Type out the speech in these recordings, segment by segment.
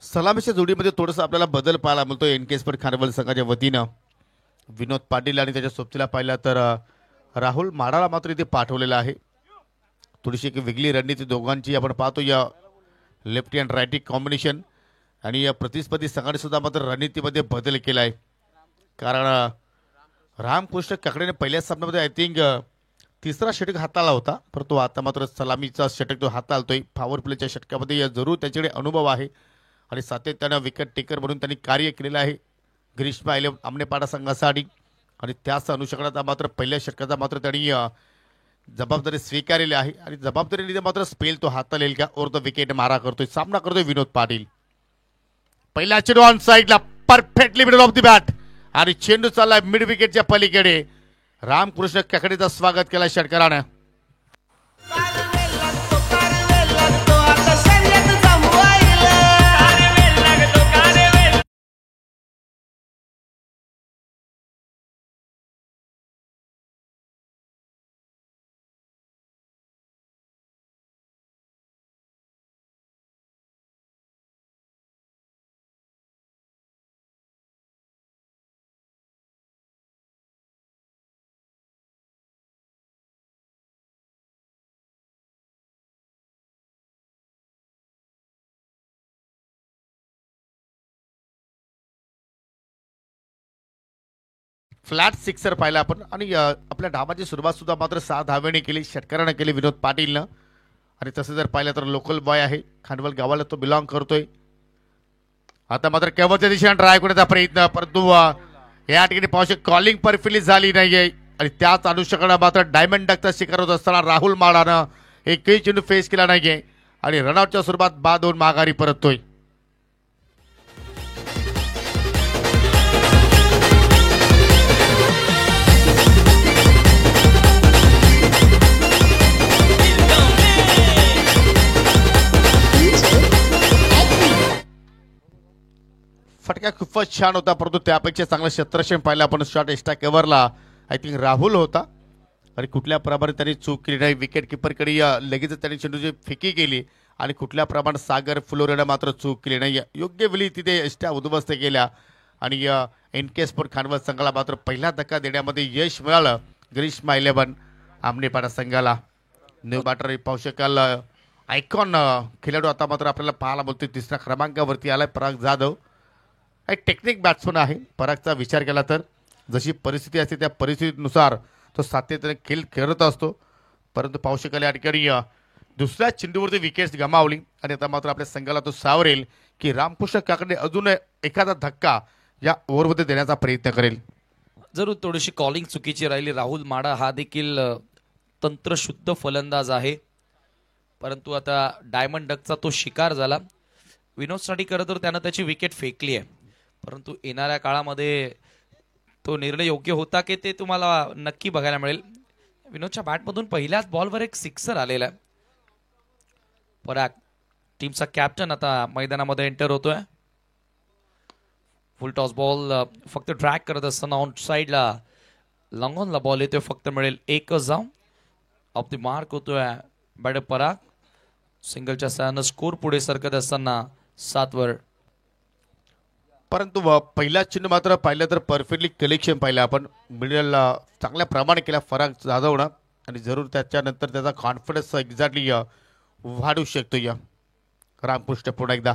सलामीच्या जोडीमध्ये थोडंसं आपल्याला बदल पाहायला मिळतो एनकेस्पर खारवल संघाच्या वतीनं. विनोद पाटील आणि त्याच्या सोबतीला पाहिला तर राहुल माडाला मात्र इथे पाठवलेला आहे. थोडीशी एक वेगळी रणनीती दोघांची आपण पाहतो या लेफ्टी अँड राईटी कॉम्बिनेशन. आणि या प्रतिस्पर्धी संघाने सुद्धा मात्र रणनीतीमध्ये बदल केला आहे. कारण रामकृष्ण काकडेने पहिल्या सामन्यामध्ये आय थिंक तिसरा षटक हाताळला होता, परंतु आता मात्र सलामीचा षटक तो हाताळतोय. पॉवर प्लेच्या षटकामध्ये जरूर त्याच्याकडे अनुभव आहे आणि सातत्यानं विकेट टेकर म्हणून त्यांनी कार्य केलेलं आहे ग्रीष्मा इलेव्हन आमनेपाडा संघासाठी. आणि त्याच अनुषंगाने मात्र पहिल्या षटकाचा मात्र त्यांनी जबाबदारी स्वीकारलेली आहे आणि जबाबदारीने मात्र स्पेल तो हाताळेल का ओर द विकेट मारा करतोय, सामना करतोय विनोद पाटील. पहिला चेंडू ऑन साईडला perfectly middle of the bat आणि चेंडू चाललाय मिड विकेटच्या पलीकडे. रामकृष्ण काकडेचं स्वागत केलं षटकारानं. फ्लॅट सिक्सर पाहिला आपण आणि आपल्या डावाची सुरुवात सुद्धा मात्र 6 धावेने केली, षटकारानं केली विनोद पाटीलनं. आणि तसं जर पाहिलं तर लोकल बॉय आहे, खांडवल गावाला तो बिलॉंग करतोय. आता मात्र केवळच्या दिशेने ट्राय करण्याचा प्रयत्न, परंतु या ठिकाणी पावशी कॉलिंग परफेक्टली झाली नाहीये. आणि त्याच अनुषंगाने मात्र डायमंड डकचा शिकार होत असताना राहुल माडानं एकही चेंडू फेस केला नाहीये आणि रनआउटच्या स्वरूपात बाद होऊन माघारी परततोय. फटका खूपच छान होता, परंतु त्यापेक्षा चांगला क्षेत्रक्षण पाहिलं आपण. शॉट एक्स्ट्रा कव्हरला आय थिंक राहुल होता आणि कुठल्या प्रमाणे त्यांनी चूक केली नाही. विकेट किपरकडे लगेच त्यांनी चेंडूची फेकी केली आणि कुठल्या प्रमाणात सागर फ्लोरेनं मात्र चूक केली नाही. योग्य वेळी तिथे एक्स्ट्रा उद्ध्वस्त केल्या आणि एनके स्पोर्ट खानवल संघाला मात्र पहिला धक्का देण्यामध्ये यश मिळालं ग्रीष्मा इलेव्हन आमनेपाडा संघाला. न्यू बॅटर पाहू शकाल आयकॉन खेळाडू आता मात्र आपल्याला पाहायला बोलतोय. तिसऱ्या क्रमांकावरती आलाय पराग जाधव. एक टेक्निक बॅट्समन आहे. परागचा विचार केला तर जशी परिस्थिती असते त्या परिस्थितीनुसार तो सातत्याने खेळत असतो. परंतु पाहू शकाल या ठिकाणी दुसऱ्या चेंडूवरती विकेट्स गमावली आणि आता मात्र आपल्या संघाला तो सावरेल की रामकृष्ण काकडे अजून एखादा धक्का या ओव्हरमध्ये देण्याचा प्रयत्न करेल. जरूर थोडीशी कॉलिंग चुकीची राहिली. राहुल माडा हा देखील तंत्रशुद्ध फलंदाज आहे, परंतु आता डायमंड डकचा तो शिकार झाला. विनोदसाठी खरं तर त्यानं त्याची विकेट फेकली आहे, परंतु येणाऱ्या काळामध्ये तो निर्णय योग्य होता की ते तुम्हाला नक्की बघायला मिळेल. विनोदच्या बॅटमधून पहिल्याच बॉलवर एक सिक्सर आलेला आहे. पराग टीमचा कॅप्टन आता मैदानामध्ये एंटर होतोय. फुल टॉस बॉल फक्त ड्रॅग करत असताना ऑन साईडला लॉंगॉनला बॉल येतोय, फक्त मिळेल एकच जाऊन. ऑफ द मार्क होतोय बॅटर पराग. सिंगलच्या सहाय्यानं स्कोर पुढे सरकत असताना 7 वर. परंतु पहिला चेंडू मात्र पाहिलं तर परफेक्टली कलेक्शन पाहिलं आपण. मिडल चांगल्या प्रमाणे केला फराग जाधवनं आणि जरूर त्याच्यानंतर त्याचा कॉन्फिडन्स एक्झॅक्टली वाढू शकतो. या रामकृष्ण पुन्हा एकदा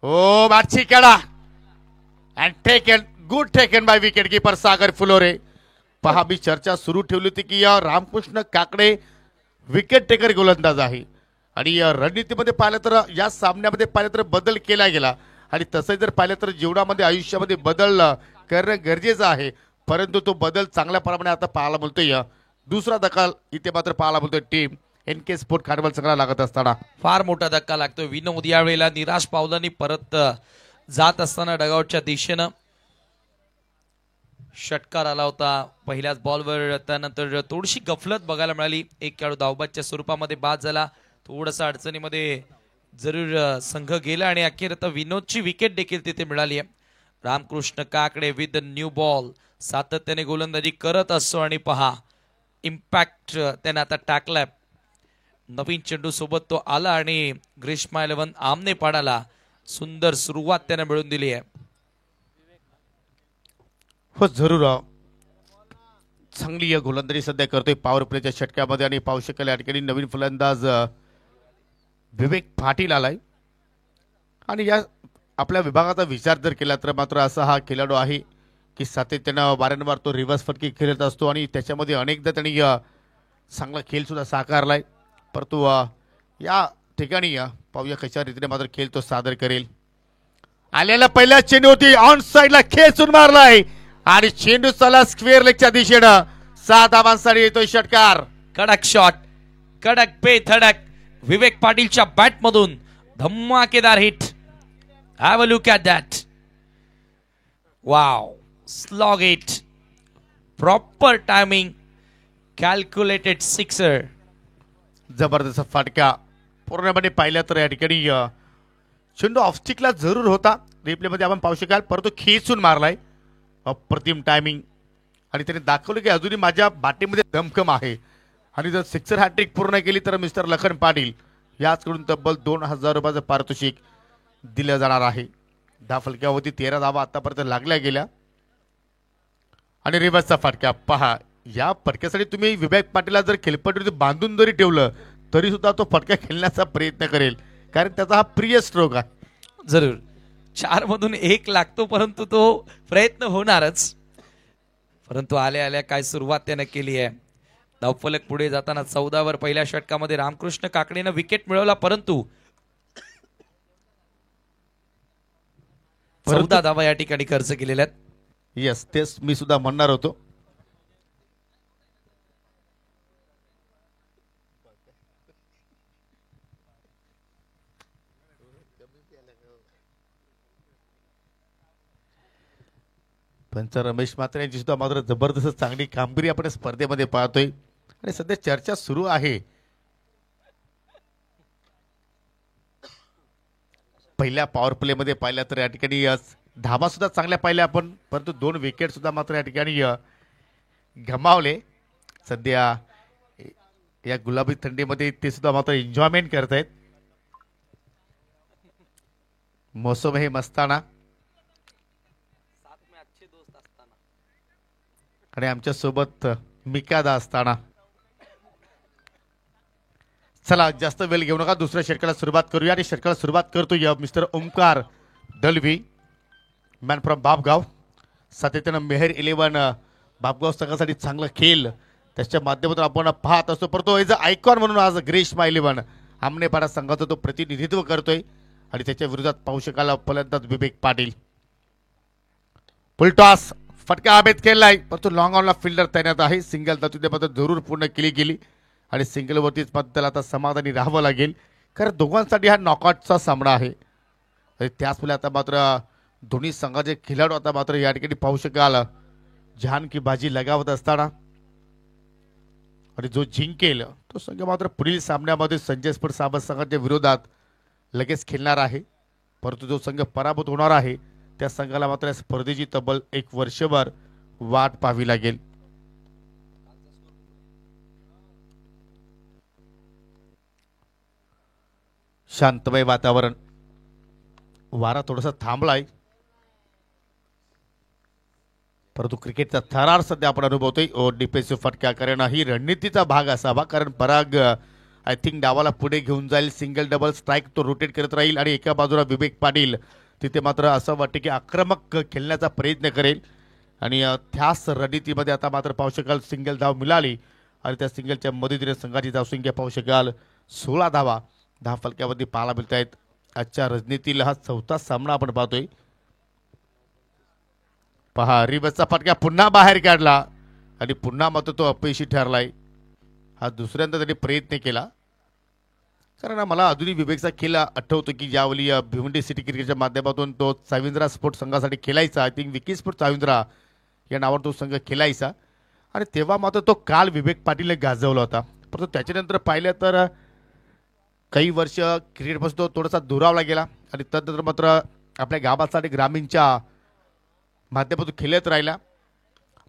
ओ मागची खेळा and taken good taken by wicket keeper Sagar Phulore. पहा मी चर्चा सुरू ठेवली होती की या रामकृष्ण काकडे विकेट टेकर गोलंदाज आहे आणि रणनीतीमध्ये पाहिलं तर या सामन्यामध्ये पाहिलं तर बदल केला गेला आणि तसं जर पाहिलं तर जीवनामध्ये आयुष्यामध्ये बदल करणं गरजेचं आहे, परंतु तो बदल चांगल्या प्रमाणे आता पाहायला मिळतोय. दुसरा धक्का इथे मात्र पाहायला मिळतोय टीम एनके स्पोर्ट खानवल संघाला लागत असताना. फार मोठा धक्का लागतोय. विनोद यावेळेला निराश पावलांनी परत जात असताना डगआउटच्या दिशेनं षटकार आला होता पहिल्याच बॉलवर. त्यानंतर थोडीशी गफलत बघायला मिळाली. एक खेळाडू धावबादच्या स्वरूपामध्ये बाद झाला. थोडंसं अडचणीमध्ये जरूर संघ गेला आणि अखेर आता विनोदची विकेट देखील तिथे मिळाली आहे. Ramkrishna Kakade with new ball सातत्याने गोलंदाजी करत असतो आणि पहा इम्पॅक्ट त्याने आता टाकलाय. नवीन चेंडू सोबत तो आला आणि ग्रीष्मा 11 आमने पाडाला सुंदर सुरुवात त्याने मिळवून दिली आहे. हो जरूर चांगली गोलंदाजी सध्या करतोय पॉवर प्लेच्या षटकामध्ये आणि पाहू शकाल या ठिकाणी नवीन फलंदाज विवेक पाटील आलाय. आणि या आपल्या विभागाचा विचार जर केला तर मात्र असा हा खेळाडू आहे की सातत्यानं वारंवार तो रिव्हर्स फटके खेळत असतो आणि त्याच्यामध्ये अनेकदा त्यांनी चांगला खेळ सुद्धा साकारलाय. परंतु या ठिकाणी पाहूया कशा रीतीने मात्र खेळ तो सादर करेल. आलेला पहिल्या चेंडू होती ऑन साइडला खेचून मारलाय आणि चेंडू चला स्क्वेअर लेगच्या दिशेनं 6 धावांसाठी येतोय षटकार. कडक शॉट कडक पे धडक विवेक पाटीलच्या बॅट मधून धमाकेदार hit. Have a look at that. Wow slog hit proper timing calculated sixer. जबरदस्त फटका पूर्णपणे पाहिलं तर या ठिकाणी चेंडू ऑफस्टिकला जरूर होता रिप्लेमध्ये आपण पाहू शकाल परंतु खेचून मारलाय. अप्रतिम टायमिंग आणि त्याने दाखवलं की अजूनही माझ्या बाटीमध्ये दमखम आहे. आणि जर सिक्सर हॅट्रिक पूर्ण केली तर मिस्टर लखन पाटील याचकडून तब्बल 2000 रुपयाचं पारितोषिक दिलं जाणार आहे. 10 फलक्यावरती 13 धावा आतापर्यंत लागल्या गेल्या. आणि रिव्हर्सचा फटका पहा. या फटक्यासाठी तुम्ही विवेक पाटीलला जर खेळपट्टीवरती बांधून जरी ठेवलं तरी सुद्धा तो फटका खेळण्याचा प्रयत्न करेल कारण त्याचा हा प्रिय स्ट्रोक आहे. जरूर 4 मधून 1 लागतो परंतु तो प्रयत्न होणारच. परंतु आल्या आल्या काय सुरुवात त्याने केली आहे. धावफलक पुढे जाताना 14 वर पहिल्या षटकामध्ये रामकृष्ण काकडेनं विकेट मिळवला परंतु 14 धावा या ठिकाणी खर्च केलेल्या आहेत. येस तेच मी सुद्धा म्हणणार होतो. पंच रमेश मात्र यांची सुद्धा मात्र जबरदस्त चांगली कामगिरी आपण स्पर्धेमध्ये पाहतोय आणि सध्या चर्चा सुरू आहे. पहिल्या पॉवर प्ले मध्ये पाहिल्या तर या ठिकाणी धावा सुद्धा चांगल्या पाहिल्या आपण परंतु 2 विकेट सुद्धा मात्र या ठिकाणी गमावले. सध्या या गुलाबी थंडीमध्ये ते सुद्धा मात्र एन्जॉयमेंट करत आहेत. मोसम हे मस्ताना आणि आमच्या सोबत मिकादा असताना. चला जास्त वेळ घेऊ नका दुसऱ्या षटकाला सुरुवात करूया आणि षटकाला सुरुवात करतोय mister Omkar Dalvi man from Bapgaon. सातत्यानं मेहर 11 बापगाव संघासाठी चांगला खेळ त्याच्या माध्यमातून आपण पाहत असतो परंतु एज अ आयकॉन म्हणून आज ग्रीष्मा 11 आमनेपाडा संघाचं तो प्रतिनिधित्व करतोय आणि त्याच्या विरोधात पाहू शकाल फलंदाज विवेक पाटील. फुलटॉस फटका हवेत केलाय परंतु लॉंग ऑनला फिल्डर तैनात आहे. सिंगल तरतुदीमध्ये जरूर पूर्ण केली गेली आणि सिंगलवरतीच मात्र त्याला आता समाधानी राहावं लागेल कारण दोघांसाठी हा नॉकआउटचा सामना आहे. त्याचवेळी आता मात्र दोन्ही संघाचे खेळाडू आता मात्र या ठिकाणी पाहू शकाल जहान की बाजी लगावत असताना आणि जो जिंकेल तो संघ मात्र पुढील सामन्यामध्ये संजय स्पोर्ट्स साबत संघाच्या विरोधात लगेच खेळणार आहे. परंतु जो संघ पराभूत होणार आहे त्या संघाला मात्र स्पर्धेची तब्बल 1 वर्षभर वाट पाहावी लागेल. शांतमय वातावरण वारा थोडासा थांबलाय परंतु क्रिकेटचा थरार सध्या आपण अनुभवतोय. डिफेन्सिव्ह फटका कारण ही रणनीतीचा भाग असावा कारण पराग आय थिंक डावाला पुढे घेऊन जाईल. सिंगल डबल स्ट्राईक तो रोटेट करत राहील आणि एका बाजूला विवेक पाटील तिथे मात्र असं वाटते की आक्रमक खेळण्याचा प्रयत्न करेल आणि त्याच रणनीतीमध्ये आता मात्र पाहू शकाल सिंगल धाव मिळाली आणि त्या सिंगलच्या मदतीने संघाची धावसंख्या पाहू शकाल 16 धावा 10 फलक्यामध्ये पाहायला मिळत आहेत. आजच्या रणनीतीला हा 4था सामना आपण पाहतोय. पहा रिवर्सचा फटका पुन्हा बाहेर काढला आणि पुन्हा मात्र तो अपयशी ठरलाय. हा दुसऱ्यांदा त्यांनी प्रयत्न केला कारण मला अजूनही विवेकचा खेळ आठवतो की ज्यावेळी भिवंडी सिटी क्रिकेटच्या माध्यमातून तो चाविंद्रा स्पोर्ट्स संघासाठी खेळायचा. I think Vicky sports Chavindra या नावावर तो संघ खेळायचा आणि तेव्हा मात्र तो काल विवेक पाटीलने गाजवला होता. परंतु त्याच्यानंतर पाहिलं तर काही वर्ष क्रिकेटपासून तो थोडासा दुरावला गेला आणि त्यानंतर मात्र आपल्या गावासाठी ग्रामीणच्या माध्यमातून खेळत राहिला,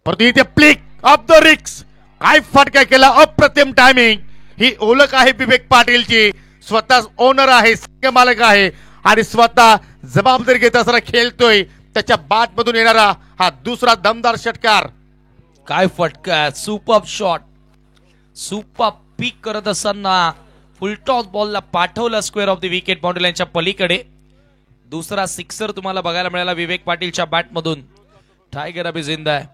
परंतु इथे प्लिक ऑफ द रिक्स, काय फटका केला, अप्रतिम टायमिंग. ही ओळख आहे विवेक पाटीलची, स्वतः ओनर आहे, संघ मालक आहे आणि स्वतः जबाबदारी घेत असताना खेळतोय. त्याच्या बॅट मधून येणारा हा दुसरा दमदार षटकार. काय फटका, सुपर शॉट, सुपर पीक करत असताना फुलटॉस बॉलला पाठवला square of the wicket boundary लाईनच्या पलीकडे. दुसरा सिक्सर तुम्हाला बघायला मिळाला विवेक पाटीलच्या बॅट मधून. टायगर अभी जिंदा आहे.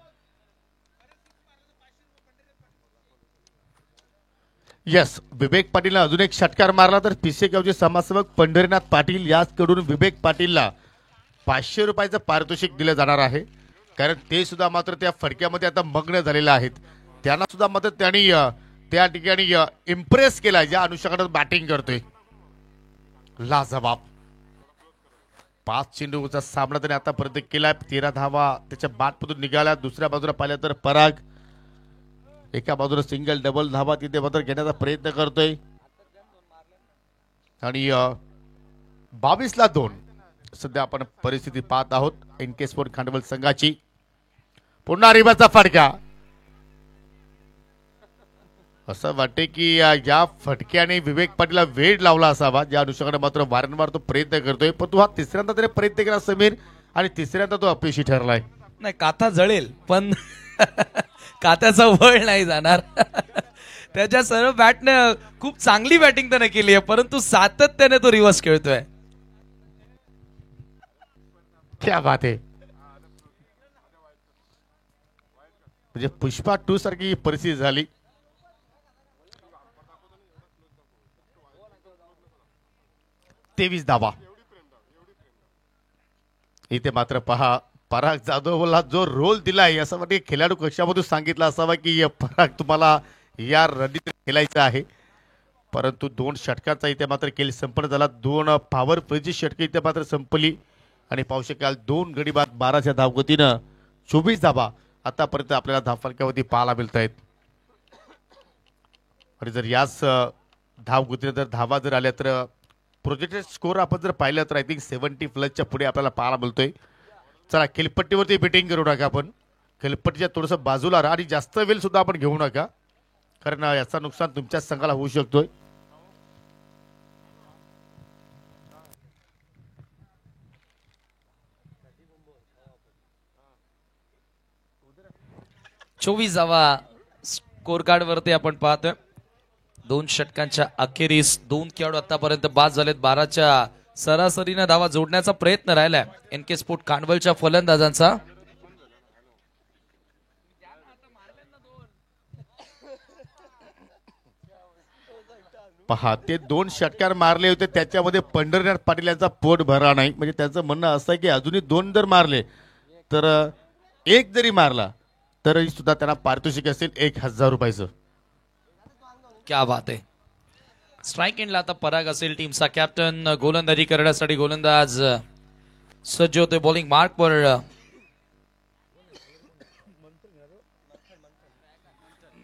यस, विवेक पाटीलने अजून एक षटकार मारला तर पिसेगावचे समाजसेवक पंढरीनाथ पाटील याचकडून विवेक पाटीलला 500 रुपयाचं पारितोषिक दिलं जाणार आहे. कारण ते सुद्धा मात्र त्या फटक्यामध्ये आता मग्न झालेले आहेत. त्यांना सुद्धा मात्र त्यांनी त्या ठिकाणी इम्प्रेस केला, ज्या अनुषंगाने बॅटिंग करतोय. लाजवाब 5 चेंडूचा सामना त्याने आतापर्यंत केलाय. 13 धावा त्याच्या बॅटमधून निघाल्या. दुसऱ्या बाजूला पाहिलं तर पराग एका बाजूला सिंगल डबल धावा तिथे मात्र घेण्याचा प्रयत्न करतोय आणि 22ला 2 सध्या आपण परिस्थिती पाहत आहोत. एनके स्पोर्ट खांडवल संघाची पुन्हा रिबाचा फटका. असं वाटते की या फटक्याने विवेक पाटीलला वेळ लावला असावा, ज्या अनुषंगाने मात्र वारंवार तो प्रयत्न करतोय. पण तो हा तिसऱ्यांदा त्याने प्रयत्न केला समीर, आणि तिसऱ्यांदा तो अपयशी ठरलाय. नाही, काथा जळेल पण कात्याचा वळ नाही जाणार. त्याच्या सर्व बॅटने खूप चांगली बॅटिंग त्याने केली आहे, परंतु सातत्याने तो रिव्हर्स खेळतोय. क्या बात आहे. म्हणजे पुष्पा 2 सारखी परिस्थिती झाली. तेवीस धावा. इथे मात्र पहा, पराग जाधवला जो रोल दिलाय, असं वाटते खेळाडू कक्षामधून सांगितलं असावा की पराग तुम्हाला या रणनीतीत खेळायचं आहे. परंतु 2 षटकांचा इथे मात्र खेळ संपन्न झाला. 2 पॉवर प्लेची षटके इथे मात्र संपली आणि पाहू शकाल 2 गडी बाद 12च्या धावगतीनं 24 धावा आतापर्यंत आपल्याला धावफलकावरती पाहायला मिळत आहेत. आणि जर याच धावगतीनं जर धावा जर आल्या तर प्रोजेक्टेड स्कोर आपण जर पाहिलं तर आय थिंक 70+ पुढे आपल्याला पाहायला मिळतोय. चला, खेळपट्टीवरती बेटिंग करू नका. आपण खेळपट्टीच्या थोडंसं बाजूला राहा आणि जास्त वेळ सुद्धा आपण घेऊ नका, कारण याचा नुकसान तुमच्याच संघाला होऊ शकतोय. चोवीस धावा स्कोर कार्ड वरती आपण पाहतोय. 2 षटकांच्या अखेरीस 2 खेळाडू आतापर्यंत बाद झालेत. 12च्या सरासरीने धावा जोडण्याचा प्रयत्न राहिलाय एनके स्पोर्ट खांडवलच्या फलंदाजांचा. पहा, ते 2 षटकार मारले होते, त्याच्यामध्ये पंढरीनाथ पाटील यांचा पोट भरा नाही. म्हणजे त्याचं म्हणणं असं आहे की अजूनही 2 जर मारले तर 1 जरी मारला तरी सुद्धा त्यांना पारितोषिक असेल 1000 रुपयाचं. क्या बात आहे. स्ट्राइक एंडला आता पराग असेल टीमचा कॅप्टन. गोलंदाजी करण्यासाठी गोलंदाज सज्ज होते बॉलिंग मार्कवर.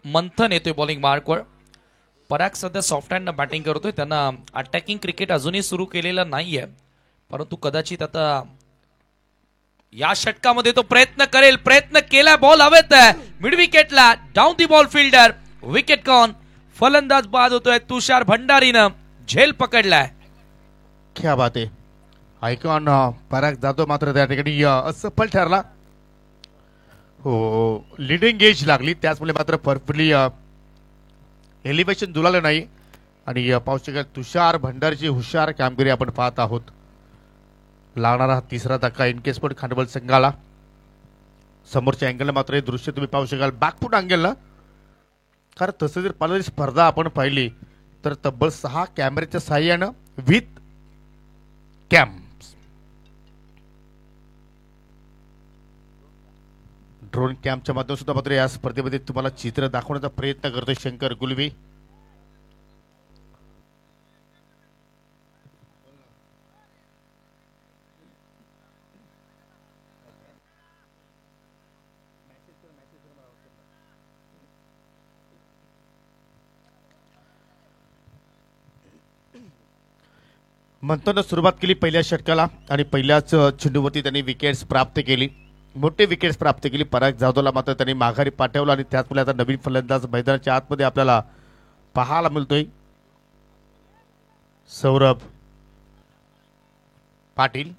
मंथन येतोय बॉलिंग मार्कवर. पराग सध्या सॉफ्ट हँड बॅटिंग करतोय. त्यांना अटॅकिंग क्रिकेट अजूनही सुरू केलेलं नाहीये, परंतु कदाचित आता या षटकामध्ये तो प्रयत्न करेल. प्रयत्न केला, बॉल हवेत मिड विकेटला. Down the ball fielder, wicket gone. फलंदाज बाद होतोय. तुषार भंडारीनं झेल पकडलाय. क्या बात आहे. आयकॉन पराग जातो मात्र त्या ठिकाणी असफल ठरला. हो, लिडिंग एज लागली, त्याचमुळे मात्र परफेक्टली एलिव्हेशन जुळालं नाही. आणि पाहू शकाल तुषार भंडारीची हुशार कामगिरी आपण पाहत आहोत. लागणारा 3रा धक्का एनके स्पोर्ट खांडवल संघाला. समोरच्या अँगलला मात्र हे दृश्य तुम्ही पाहू शकाल बॅकफूट अँगलला. कारण तसं जर पाहिलं स्पर्धा आपण पाहिली तर तब्बल 6 कॅमेऱ्याच्या साहाय्यानं विथ कॅम ड्रोन कॅम्पच्या माध्यमातून सुद्धा मात्र या स्पर्धेमध्ये तुम्हाला चित्र दाखवण्याचा प्रयत्न करतोय शंकर गुलवी. मंथननं सुरुवात केली पहिल्या षटकाला आणि पहिल्याच चेंडूवरती त्यांनी विकेट्स प्राप्त केली. मोठे विकेट्स प्राप्त केली. पराग जाधवला मात्र त्यांनी माघारी पाठवलं आणि त्याचमुळे आता नवीन फलंदाज मैदानाच्या आतमध्ये आपल्याला पाहायला मिळतोय. सौरभ पाटील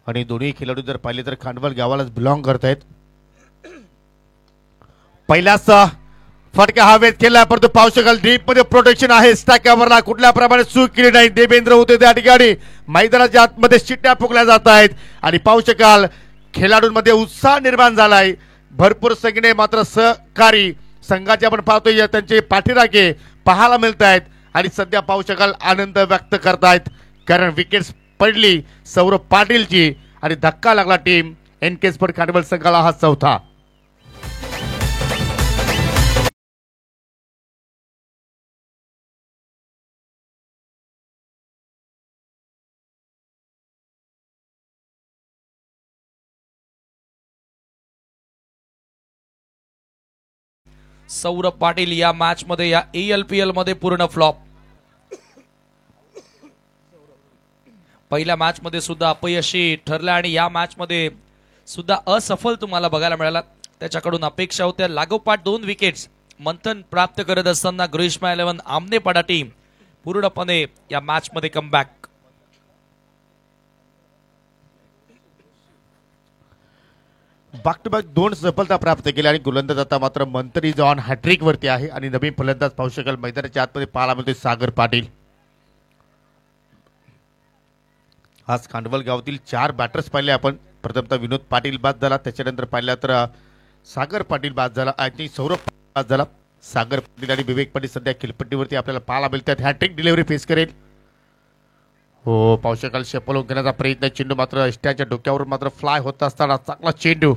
आणि दोन्ही खेळाडू जर पाहिले तर खांडवल गावालाच बिलॉंग करत आहेत. पहिल्याच फटका हवेत केला परंतु पाहू शकाल डीप मध्ये प्रोटेक्शन आहे. स्टॅकवरला कुठल्या प्रमाणे चूक केली नाही. देवेंद्र होते त्या ठिकाणी मैदानाच्या आतमध्ये शिट्ट्या फुकल्या जात आहेत आणि पाहू शकाल खेळाडूंमध्ये उत्साह निर्माण झालाय. भरपूर संख्येने मात्र सहकारी संघाचे आपण पाहतोय त्यांचे पाठीराखे पाहायला मिळत आहेत आणि सध्या पाहू शकाल आनंद व्यक्त करतायत कारण विकेट्स पडली सौरभ पाटीलची आणि धक्का लागला टीम एनके स्पोर्ट खांडवल संघाला हा चौथा. सौरभ पाटील या मॅच मध्ये या ALPL मध्ये पूर्ण फ्लॉप. पहिल्या मॅच मध्ये सुद्धा अपयशी ठरला आणि या मॅच मध्ये सुद्धा असफल तुम्हाला बघायला मिळाला. त्याच्याकडून अपेक्षा होत्या लागोपाठ 2 विकेट्स मंथन प्राप्त करत असताना ग्रीष्मा 11 आमनेपाडा टीम पूर्णपणे या मॅच मध्ये कमबॅक. बॅक टू बॅक 2 सफलता प्राप्त केल्या आणि गोलंदाज आता मात्र मंथन इज ऑन हॅट्रिक वरती आहे आणि नवीन फलंदाज पाहू शकाल मैदानाच्या आतमध्ये पाहायला मिळतोय सागर पाटील. आज खांडवल गावातील 4 बॅटर्स पाहिले आपण. प्रथमतः विनोद पाटील बाद झाला त्याच्यानंतर पाहिला तर सागर पाटील बाद झाला. आय थिंक सौरभ बाद झाला. सागर पाटील आणि विवेक पाटील सध्या खेळपट्टीवरती आपल्याला पाहायला मिळतात. हॅट्रिक डिलिव्हरी फेस करेल. हो पाहू शकाल शेपल घेण्याचा प्रयत्न. चेंडू मात्र इष्ट्याच्या डोक्यावर मात्र फ्लाय होत असताना चांगला चेंडू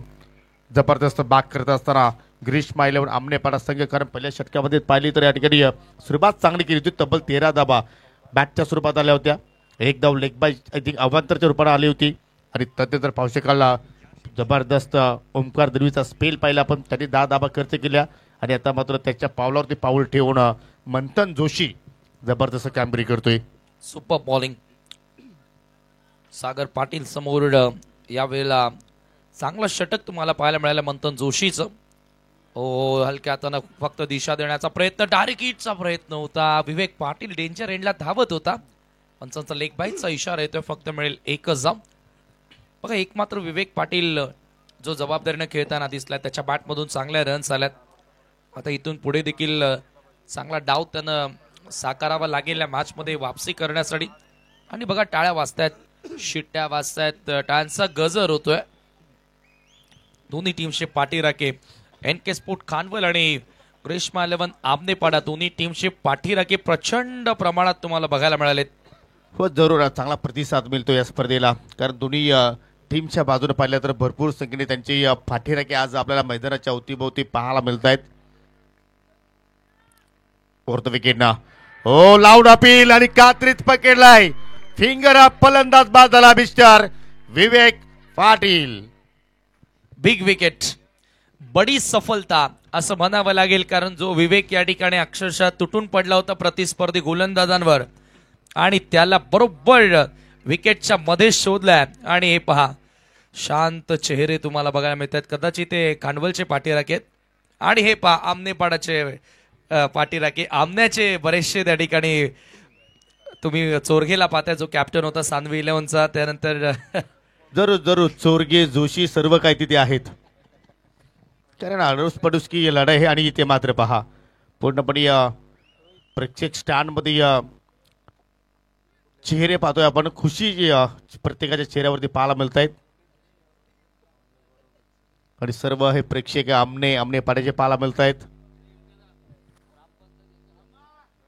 जबरदस्त बाग करत असताना ग्रीष्मा 11 आमनेपाडा संघ कारण पहिल्या षटकामध्ये पाहिली तर या ठिकाणी सुरुवात चांगली केली होती. तब्बल 13 धाबा बॅटच्या स्वरूपात आल्या होत्या. 1 धाव लेग बाय आय थिंक अवांतरच्या रूपाने आली होती आणि तदनंतर पाहू शकाल जबरदस्त ओमकार दळवीचा स्पेल पाहिला आपण. त्यांनी 10 धाबा खर्च केल्या आणि आता मात्र त्याच्या पावलावरती पाऊल ठेवून मंथन जोशी जबरदस्त कामगिरी करतोय. सुपर बॉलिंग सागर पाटील समोर यावेळेला चांगलं षटक तुम्हाला पाहायला मिळालं मंथन जोशीचं. हलक्या हातानं फक्त दिशा देण्याचा प्रयत्न डायरेक्ट हिटचा प्रयत्न होता. विवेक पाटील डेंजर एंडला धावत होता. पंचांचा लेग बाईटचा इशारा येतोय फक्त मिळेल 1च धाव. बघा एक मात्र विवेक पाटील जो जबाबदारीने खेळताना दिसला त्याच्या बॅटमधून चांगल्या रन्स आल्यात. आता इथून पुढे देखील चांगला डाव त्यानं साकारावा लागेल या मॅच मध्ये वापसी करण्यासाठी. आणि बघा टाळ्या वाजतायत शिट्ट्या वाजतायत टाळ्यांचा गजर होतोय. दोन्ही टीमचे पाठीराखे एनके स्पोर्ट खानवल आणि ग्रीष्मा 11 आमनेपाडा दोन्ही टीमचे पाठीराखे प्रचंड प्रमाणात तुम्हाला बघायला मिळालेत. हो जरूर चांगला प्रतिसाद मिळतो या स्पर्धेला कारण दोन्ही टीमच्या बाजूने पाहिलं तर भरपूर संख्येने त्यांची पाठीराखे आज आपल्याला मैदानाच्या अवतीभोवती पाहायला मिळत आहेत. फोर्थ विकेट ना हो लाऊड अपील आणि कात्रीत पकडलाय. फिंगर अप फलंदाज बाद झाला मिस्टर विवेक पाटील. बिग विकेट बडी सफलता असं म्हणावं लागेल कारण जो विवेक या ठिकाणी अक्षरशः तुटून पडला होता प्रतिस्पर्धी गोलंदाजांवर आणि त्याला बरोबर विकेटच्या मध्ये शोधलाय. आणि हे पहा शांत चेहरे तुम्हाला बघायला मिळतात. कदाचित ते खांडवलचे पाठीराखे आणि हे पहा आमनेपाडाचे पाठीराखे. आमण्याचे बरेचसे त्या ठिकाणी तुम्ही चोरगेला पाहताय जो कॅप्टन होता सानवी 11चा. त्यानंतर जरूर जरूर चोरगे जोशी सर्व काही तिथे आहेत कारण अडोस पडोस की लढाई आहे. आणि इथे मात्र पहा पूर्णपणे प्रत्येक स्टँड मध्ये चेहरे पाहतोय आपण. खुशी प्रत्येकाच्या चेहऱ्यावरती पाहायला मिळत आहेत आणि सर्व हे प्रेक्षक आमने पाड्याचे पाहायला मिळत आहेत.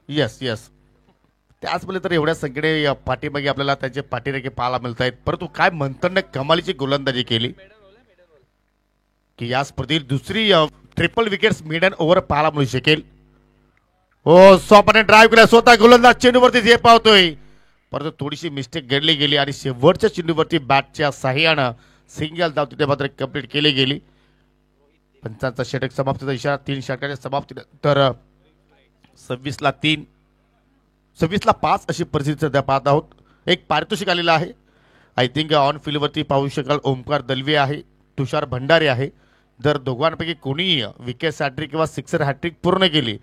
यस यस त्याचमुळे तर एवढ्या संख्येने पाठीमागे आपल्याला त्यांचे पाठीरेखे पाहायला मिळत आहेत. परंतु काय मंथनने कमालीची गोलंदाजी केली की या स्पर्धेत दुसरी ट्रिपल विकेट्स मिडन ओव्हर पाहायला मिळू शकेल. हो स्वप्ने ड्राईव्ह केला स्वतः गोलंदाज चेंडूवरती जे पाहतोय परंतु थोडीशी मिस्टेक घडली गेली आणि शेवटच्या चेंडूवरती बॅटच्या साह्यानं सिंगल धाव तिथे मात्र कंप्लीट केली गेली. पंचांचा षटक समाप्तीचा इशारा 3 षटकाच्या समाप्तीनंतर 26 ला 5 अशी परिस्थिती सध्या पाहत आहोत. एक पारितोषिक आलेलं आहे आय थिंक ऑन फील्डवरती पाहू शकाल ओमकार दलवे आहे, तुषार भंडारे आहे. जर दोघांपैकी कोणी विकेट हॅट्रिक किंवा सिक्सर हॅट्रिक पूर्ण केली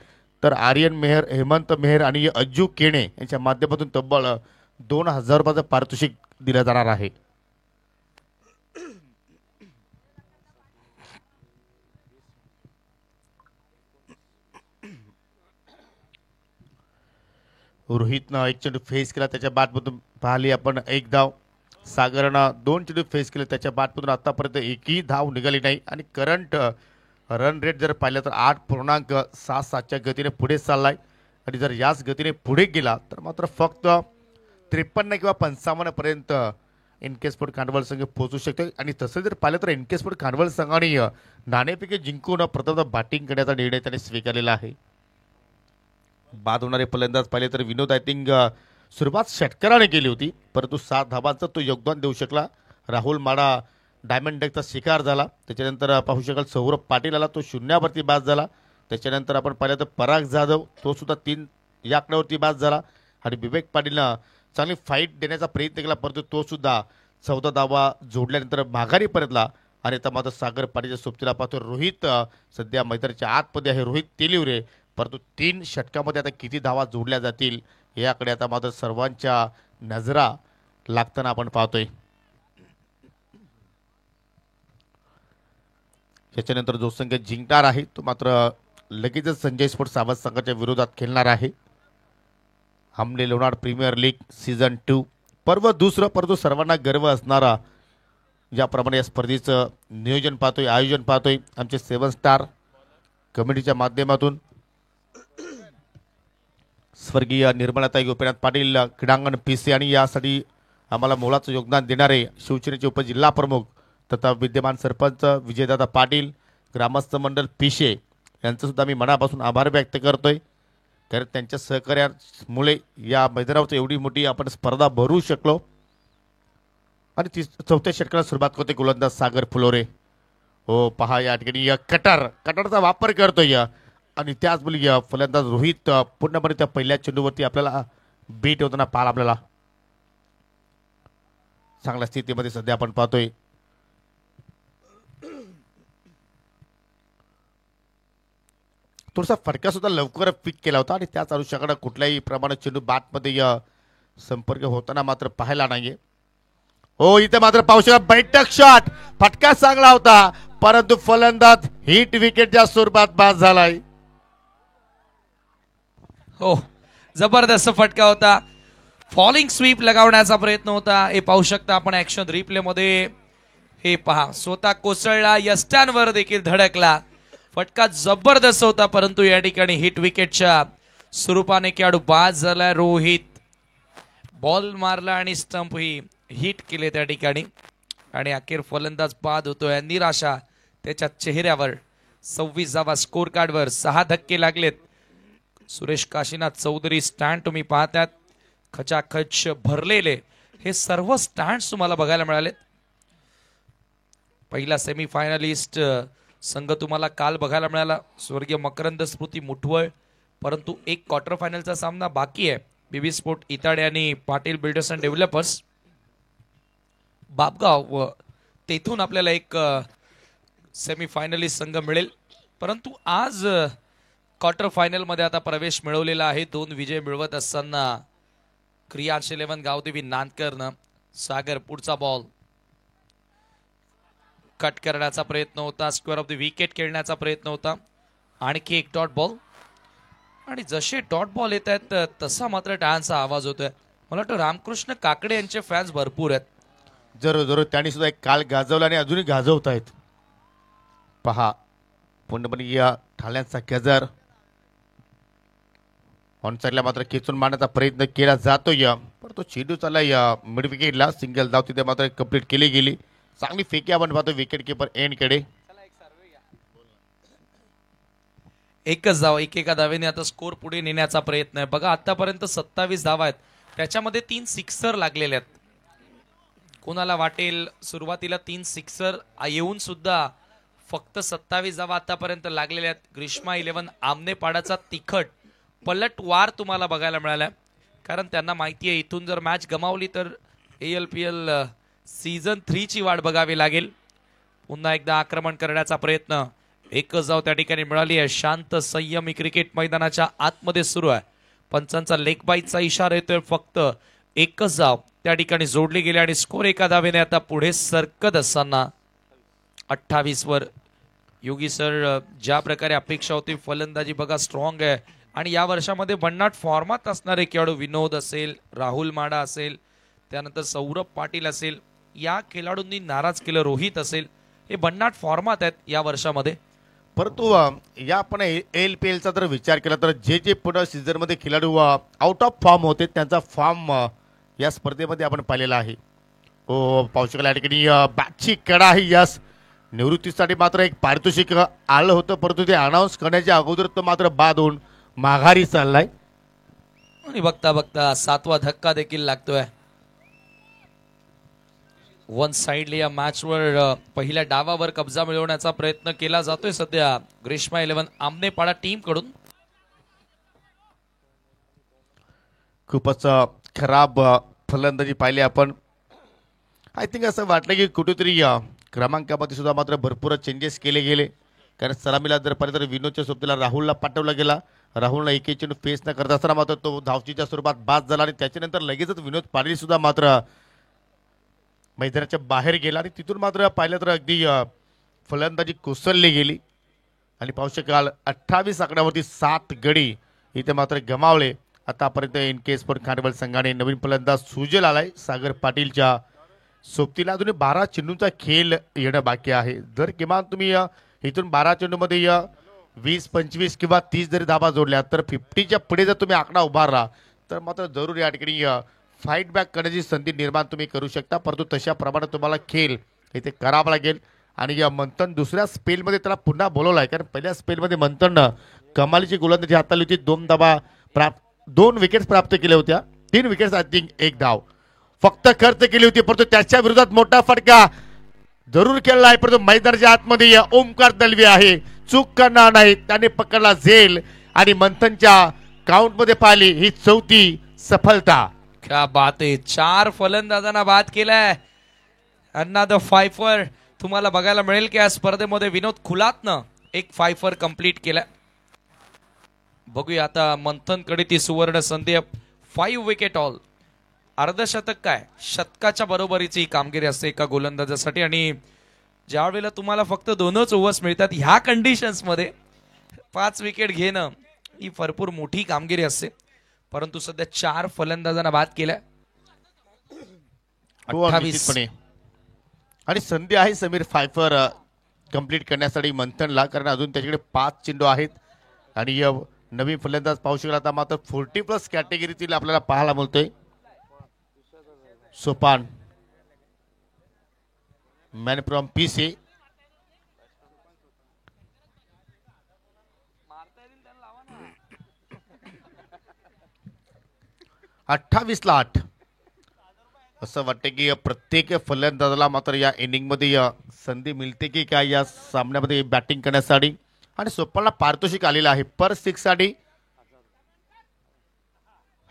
तर आर्यन मेहर, हेमंत मेहर आणि अज्जू केणे यांच्या माध्यमातून तब्बल 2,000 रुपयाचं पारितोषिक दिलं जाणार आहे. रोहितनं एक चेंडू फेस केला, त्याच्या बॅटमधून पाहिली आपण एक धाव. सागरनं 2 चेंडू फेस केले, त्याच्या बॅटमधून आतापर्यंत एकही धाव निघाली नाही. आणि करंट रन रेट जर पाहिलं तर 8.77च्या गतीने पुढे चाललाय. आणि जर याच गतीने पुढे गेला तर मात्र फक्त 53 किंवा 55 पर्यंत एनके स्पोर्ट कांडवल संघ पोहोचू शकते. आणि तसं जर पाहिलं तर एनके स्पोर्ट कांडवल संघाने नाणेफेकी जिंकून प्रथम बॅटिंग करण्याचा निर्णय त्याने स्वीकारलेला आहे. बाद होणारे फलंदाज पाहिले तर विनोद आय थिंक सुरुवात षटकाराने केली होती, परंतु 7 धावांचं तो योगदान देऊ शकला. राहुल माडा डायमंड डकचा शिकार झाला. त्याच्यानंतर पाहू शकाल सौरभ पाटील आला, तो शून्यावरती बाद झाला. त्याच्यानंतर आपण पाहिलं तर पराग जाधव तो सुद्धा 3 या आकड्यावरती बाद झाला. आणि विवेक पाटीलनं चांगली फाईट देण्याचा प्रयत्न केला, परंतु तो सुद्धा 14 धावा जोडल्यानंतर माघारी परतला. आणि आता मात्र सागर पाटीलच्या सोबतीला पाहतो रोहित सध्या मैदानाच्या आतमध्ये आहे. रोहित तेलिवरे, परंतु 3 षटकामध्ये आता किती धावा जोडल्या जातील याकडे आता मात्र सर्वांच्या नजरा लागताना आपण पाहतोय. त्याच्यानंतर जो संघ जिंकणार आहे तो मात्र लगेचच संजय स्पोर्ट्स सावध संघाच्या विरोधात खेळणार आहे. हमले लोणार प्रीमियर लीग सीझन 2 पर्व दुसरं, परंतु सर्वांना गर्व असणारा ज्याप्रमाणे या स्पर्धेचं नियोजन पाहतोय, आयोजन पाहतोय आमचे 7 स्टार कमिटीच्या माध्यमातून. स्वर्गीय निर्मलाताई गोपीनाथ पाटील क्रीडांगण PC आणि यासाठी आम्हाला मोलाचं योगदान देणारे शिवसेनेचे उपजिल्हा प्रमुख तथा विद्यमान सरपंच विजयदादा पाटील, ग्रामस्थ मंडळ पिशे यांचं सुद्धा मी मनापासून आभार व्यक्त करतोय. कारण त्यांच्या सहकार्यामुळे या मैदानावर एवढी मोठी आपण स्पर्धा भरू शकलो. आणि 4थ्या षटकाला सुरुवात करते गोलंदाज सागर फुलोरे. हो पहा या ठिकाणी कटरचा वापर करतोय. आणि त्याचबरोबर फलंदाज रोहित पूर्णपणे त्या पहिल्या चेंडूवरती आपल्याला बीट होताना पाहायला आपल्याला चांगल्या स्थितीमध्ये सध्या आपण पाहतोय. थोडासा फटका सुद्धा लवकर पिक केला होता आणि त्याच अनुषंगाने कुठल्याही प्रमाणात चेंडू बॅटमध्ये संपर्क होताना मात्र पाहायला नाहीये. हो इथे मात्र पाहू शकता बैठक शॉट, फटका चांगला होता परंतु फलंदाज हिट विकेटच्या स्वरूपात बाद झालाय. हो जबरदस्त फटका होता. फॉलिंग स्वीप लगावण्याचा प्रयत्न होता. हे पाहू शकता आपण ऍक्शन रिप्ले मध्ये. हे पहा स्वतः कोसळला, यष्टांवर देखील धडकला. फटका जबरदस्त होता परंतु या ठिकाणी हिट विकेटच्या स्वरूपाने खेळाडू बाद झाला. रोहित बॉल मारला आणि स्टंप ही हिट केले त्या ठिकाणी. आणि अखेर फलंदाज बाद होतोय. निराशा त्याच्या चेहऱ्यावर. 26 धावा स्कोर कार्डवर, 6 धक्के लागलेत. सुरेश काशीनाथ चौधरी स्टँड तुम्ही पाहतात खचाखच भरलेले. हे सर्व स्टँड तुम्हाला बघायला मिळाले. पहिला सेमीफायनलिस्ट संघ तुम्हाला काल बघायला मिळाला, स्वर्गीय मकरंद स्मृती मुठवळ. परंतु एक क्वार्टर फायनलचा सामना बाकी आहे. बीबी स्पोर्ट इताडे आणि Patil builders and developers Bapgaon, व तेथून आपल्याला एक सेमीफायनलिस्ट संघ मिळेल. परंतु आज क्वार्टर फायनल मध्ये आता प्रवेश मिळवलेला आहे. 2 विजय मिळवत असताना क्रियांश 11 गावदेवी नांदकरनं. सागर पुढचा बॉल कट करण्याचा प्रयत्न होता, स्क्वेअर ऑफ द विकेट खेळण्याचा प्रयत्न होता. आणखी एक डॉट बॉल. आणि जसे डॉट बॉल येत आहेत तसा मात्र टाळ्यांचा आवाज होतोय. मला वाटतं रामकृष्ण काकडे यांचे फॅन्स भरपूर आहेत. जरूर त्यांनी सुद्धा एक काल गाजवला आणि अजूनही गाजवत आहेत. पहा पूर्णपणे या ठाण्याचा गजर ऑन साईडला मात्र खेचून मारण्याचा प्रयत्न केला जातोय, पण तो चेंडू चाललाय मिड विकेटला. सिंगल धाव तिथे मात्र कंप्लीट केली गेली. चांगली फेकी आपण पाहतो विकेट किपर एंडकडे. एकच धाव, एकेका धावेने आता स्कोर पुढे नेण्याचा प्रयत्न आहे. बघा आतापर्यंत 27 धावा आहेत, त्याच्यामध्ये 3 सिक्सर लागलेले आहेत. कोणाला वाटेल सुरुवातीला 3 सिक्सर येऊन सुद्धा फक्त 27 धावा आतापर्यंत लागलेल्या आहेत. ग्रीष्मा 11 आमनेपाडाचा तिखट पलटवार तुम्हाला बघायला मिळाला. कारण त्यांना माहिती आहे इथून जर मॅच गमावली तर ALPL सीझन 3 ची वाट बघावी लागेल. पुन्हा एकदा आक्रमण करण्याचा प्रयत्न एकच धाव त्या ठिकाणी मिळाली आहे. शांत संयमी क्रिकेट मैदानाच्या आतमध्ये सुरू आहे. पंचांचा लेग बाईटचा इशारा येतोय. फक्त एकच धाव त्या ठिकाणी जोडली गेली आणि स्कोर एका धावेने आता पुढे सरकत असताना 28 वर. योगी सर, ज्या प्रकारे अपेक्षा होती फलंदाजी बघा स्ट्रॉंग आहे आणि या वर्षामध्ये भन्नाट फॉर्मात असणारे खेळाडू विनोद असेल, राहुल माडा असेल, त्यानंतर सौरभ पाटील असेल, या खेळाडूंनी नाराज केलं. रोहित असेल, हे भन्नाट फॉर्मात आहेत या वर्षामध्ये. परंतु या आपण LPL चा जर विचार केला तर जे पुढे सीझन मध्ये खेळाडू आउट ऑफ फॉर्म होते त्यांचा फॉर्म या स्पर्धेमध्ये आपण पाहिलेला आहे. पाहू शकाल या ठिकाणी बॅटची कडा आहे. यस, निवृत्तीसाठी मात्र एक पारितोषिक आलं होतं, परंतु ते अनाऊन्स करण्याच्या अगोदर तो मात्र बाद होऊन माघारी चाललाय. आणि बघता बघता 7वा धक्का देखील लागतोय. वन साइडली या मॅचवर पहिल्या डावावर कब्जा मिळवण्याचा प्रयत्न केला जातोय सध्या ग्रीष्मा 11 आमनेपाडा टीम कडून. खूपच खराब फलंदाजी पाहिली आपण. आय थिंक असं वाटलं की कुठेतरी क्रमांकामध्ये सुद्धा मात्र भरपूर चेंजेस केले गेले. कारण सलामीला जर पाहिलं तर विनोदच्या सोबतीला राहुलला पाठवला गेला. राहुलला एक चेंडू फेस न करता असताना मात्र तो धावचीच्या स्वरूपात बाद झाला आणि त्याच्यानंतर लगेचच विनोद पाटील सुद्धा मात्र मैदानाच्या बाहेर गेला आणि तिथून मात्र पाहिलं तर अगदी फलंदाजी कोसळली गेली. आणि पाहू शकाल 28 आकड्यावरती 7 गडी इथे मात्र गमावले. आतापर्यंत NK स्पोर्ट्स खांडवल संघाने नवीन फलंदाज सुजल आलाय सागर पाटीलच्या सोबतीला. अजून 12 चेंडूंचा खेळ येणं बाकी आहे. जर किमान तुम्ही इथून 12 चेंडूमध्ये 20, 25 किंवा 30 जरी धाबा जोडल्या तर 50च्या पुढे जर तुम्ही आकडा उभारला तर मात्र जरूर या ठिकाणी फाईट बॅक करण्याची संधी निर्माण तुम्ही करू शकता. परंतु तशा प्रमाणे तुम्हाला खेळ इथे करावा लागेल. आणि मंथन दुसऱ्या स्पेलमध्ये त्याला पुन्हा बोलवलं आहे, कारण पहिल्या स्पेलमध्ये मंथननं कमालीची गोलंदाजी हाताळली होती. 2 धाबा प्राप्त, 2 विकेट्स प्राप्त केल्या होत्या. 3 विकेट्स आय थिंक 1 धाव फक्त खर्च केली होती. परंतु त्याच्या विरोधात मोठा फटका जरूर केलेला आहे. परंतु मैदानाच्या आतमध्ये ओमकार दलवी आहे, चूक करणार नाही. त्याने पकडला झेल आणि मंथनच्या काउंटमध्ये पाहिली ही 4थी सफलता. क्या बात आहे. 4 फलंदाजांना बाद केलाय. अनदर फायफर तुम्हाला बघायला मिळेल की या स्पर्धेमध्ये विनोद खुलातनं एक फायफर कंप्लीट केलाय. बघूया आता मंथनकडे ती सुवर्ण संधी. 5 विकेट ऑल. अर्धशतक काय, शतकाच्या बरोबरीची ही कामगिरी असते एका गोलंदाजासाठी. आणि ज्या वेळेला तुम्हाला फक्त 2च ओव्हर्स मिळतात ह्या कंडिशन्स मध्ये 5 विकेट घेणं ही भरपूर मोठी कामगिरी असते. परंतु सध्या 4 फलंदाजांना बाद केलाय. 28 आणि संधी आहे समीर फायफर कंप्लीट करण्यासाठी मंथनला, कारण अजून त्याच्याकडे 5 चेंडू आहेत. आणि नवीन फलंदाज पाहू शकला आता मात्र 40+ कॅटेगरीतील आपल्याला पाहायला मिळतोय. Sopan man from PC. अठ्ठावीसला 8. असं वाटतं की प्रत्येक फलंदाजाला मात्र या इनिंगमध्ये संधी मिळते की काय या सामन्यामध्ये बॅटिंग करण्यासाठी. आणि सोपानला पारितोषिक आलेलं आहे पर 6 साठी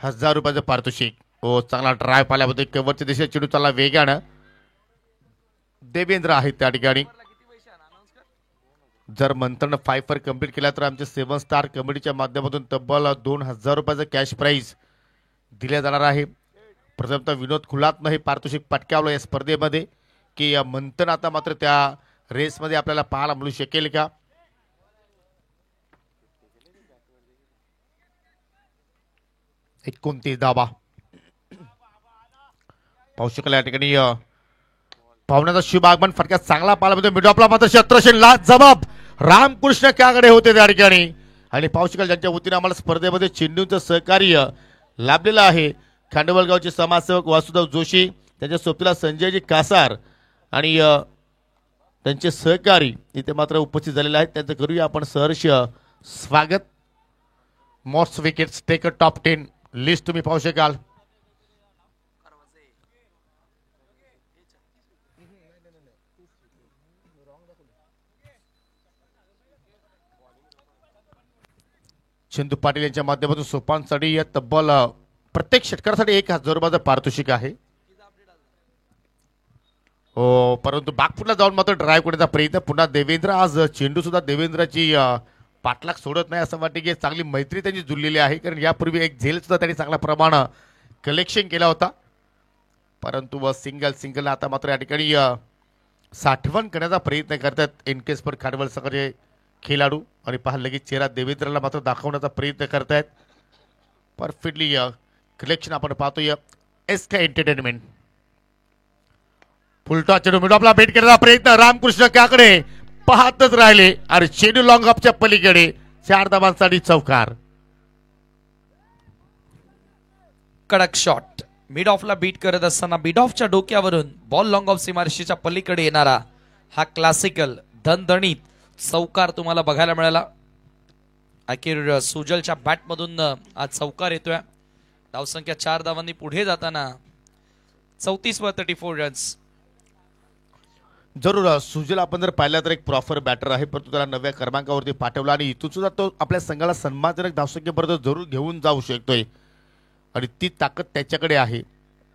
1000 रुपयाचं पारितोषिक. हो, चांगला ड्राईव्ह पाहिल्याबद्दल कव्हरच्या दिशेने चेंडू चालला वेगानं. देवेंद्र आहेत त्या ठिकाणी. जर मंथननं फायफर कंप्लीट केला तर आमच्या 7 स्टार कमिटीच्या माध्यमातून तब्बल 2000 रुपयाचं कॅश प्राईज दिल्या जाणार आहे. प्रथमतः विनोद खुलातनं हे पारितोषिक पटकावलं या स्पर्धेमध्ये की मंथन आता मात्र त्या रेसमध्ये आपल्याला पाहायला मिळू शकेल का. एकोणतीस धाबा पाहू शकाल या ठिकाणी. पाहुण्याचा शुभ आगमन फटका चांगला पाहायला मिळतो. मिडॉपला मात्र शत्रसेन लाच जबाब रामकृष्ण काकडे होते त्या ठिकाणी. आणि पाहू शकाल ज्यांच्या वतीने आम्हाला स्पर्धेमध्ये चेंडूचं सहकार्य लाभलेलं आहे. खांडवलगावचे समाजसेवक वासुदेव जोशी, त्यांच्या सोबतीला संजयजी कासार आणि त्यांचे सहकारी इथे मात्र उपस्थित झालेले आहेत. त्यांचं करूया आपण सहर्ष स्वागत. Most wickets take a top 10 list तुम्ही पाहू शकाल. चंदू पाटील यांच्या माध्यमातून सोपानसाठी या तब्बल प्रत्येक षटकारासाठी 1000 रुपयाचं पारितोषिक आहे. हो, परंतु बागपूरला जाऊन मात्र ड्राईव्ह करण्याचा प्रयत्न पुन्हा देवेंद्र. आज चेंडू सुद्धा देवेंद्रची पाठलाग सोडत नाही. असं वाटते की चांगली मैत्री त्यांची जुळलेली आहे, कारण यापूर्वी एक झेल सुद्धा त्यांनी चांगल्या प्रमाणात कलेक्शन केला होता. परंतु सिंगल आता मात्र या ठिकाणी साठवण करण्याचा प्रयत्न करतात एनके स्पोर्ट खांडवल संघाचे खेळाडू. आणि पहा लगेच चेहरा देवेंद्रला मात्र दाखवण्याचा प्रयत्न करतायत. परफेक्टली कलेक्शन आपण पाहतोय एसके एंटरटेनमेंट. फुलटॉस चेंडू मिडॉपला भेट करण्याचा प्रयत्न रामकृष्ण काकडे पाहतच राहिले आणि चेंडू लॉंग ऑफच्या पलीकडे 4 धावांसाठी चौकार. कडक शॉट मिड ऑफला बीट करत असताना मिड ऑफच्या डोक्यावरून बॉल लॉंग ऑफ सीमारेषेच्या पलीकडे येणारा हा क्लासिकल धनधणीत चौकार तुम्हाला बघायला मिळाला. अखेर सुजलच्या बॅटमधून आज चौकार येतोय. धावसंख्या 4 धावांनी पुढे जाताना 34 वर 34 रन्स. जरूर सुजल आपण जर पाहिला तर एक प्रॉपर बॅटर आहे, परंतु त्याला 9व्या क्रमांकावरती पाठवला आणि इथून सुद्धा तो आपल्या संघाला सन्मानजनक धावसंख्येपर्यंत जरूर घेऊन जाऊ शकतोय आणि ती ताकद त्याच्याकडे आहे.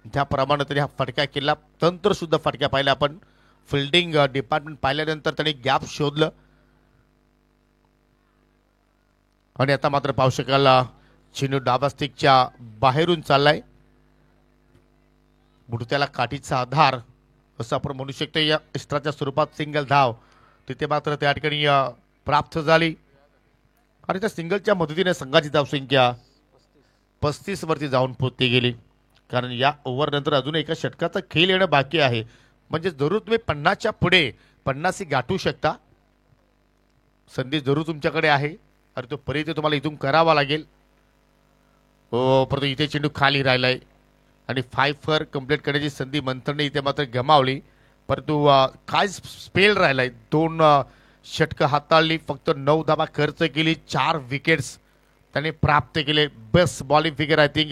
त्याप्रमाणे तरी हा फटका केला. तंत्र सुद्धा फटका पाहिला आपण. फिल्डिंग डिपार्टमेंट पाहिल्यानंतर त्याने गॅप शोधलं आणि आता मात्र पाहू शकाल चेंडू डाबा स्टिकच्या बाहेरून चाललाय. बुडत्याला काठीचा आधार असं आपण म्हणू शकतो. या एक्स्ट्राच्या स्वरूपात सिंगल धाव तिथे मात्र त्या ठिकाणी प्राप्त झाली आणि त्या सिंगलच्या मदतीने संघाची धावसंख्या 35 वरती जाऊन पोहोचली गेली. कारण या ओव्हरनंतर अजून एका षटकाचा खेळ येणं बाकी आहे, म्हणजे जरूर तुम्ही 50च्या पुढे 50 गाठू शकता. संधी जरूर तुमच्याकडे आहे आणि तो परिचय तुम्हाला इथून करावा लागेल. हो, परंतु इथे चेंडू खाली राहिलाय आणि 5 कंप्लीट करण्याची संधी मंथनने इथे मात्र गमावली. परंतु काय स्पेल राहिलाय. 2 षटकं हाताळली, फक्त 9 धावा खर्च केली, 4 विकेट्स त्याने प्राप्त केले. Best bowling figure I think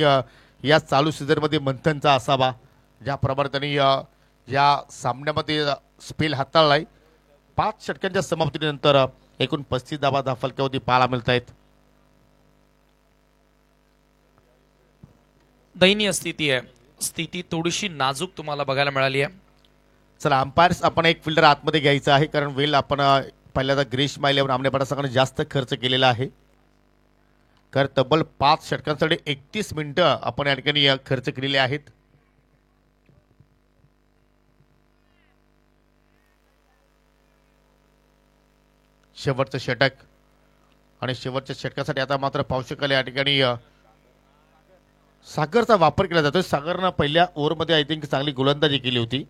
या चालू सीझनमध्ये मंथनचा असावा, ज्याप्रमाणे त्यांनी या सामन्यामध्ये स्पेल हाताळलाय. 5 षटकांच्या समाप्तीनंतर एकूण 35 धावा धाफलक्यावरती पाहायला मिळत आहेत. दयनीय स्थिती आहे. स्थिती थोडीशी नाजूक तुम्हाला बघायला मिळाली आहे. चला अंपायर्स आपण एक फिल्डर आतमध्ये घ्यायचा आहे, कारण वेल आपण पहिल्यांदा ग्रीश माइल्यावर आमनेपाटा संघाने जास्त खर्च केलेला आहे. कारण तब्बल 5 षटकांसाठी 31 मिनिटं आपण या ठिकाणी खर्च केलेले आहेत. शेवटचं षटक आणि शेवटच्या षटकासाठी आता मात्र पाहू शकाल या ठिकाणी सागरचा वापर केला जातोय. सागरनं पहिल्या ओव्हरमध्ये आय थिंक चांगली गोलंदाजी केली होती.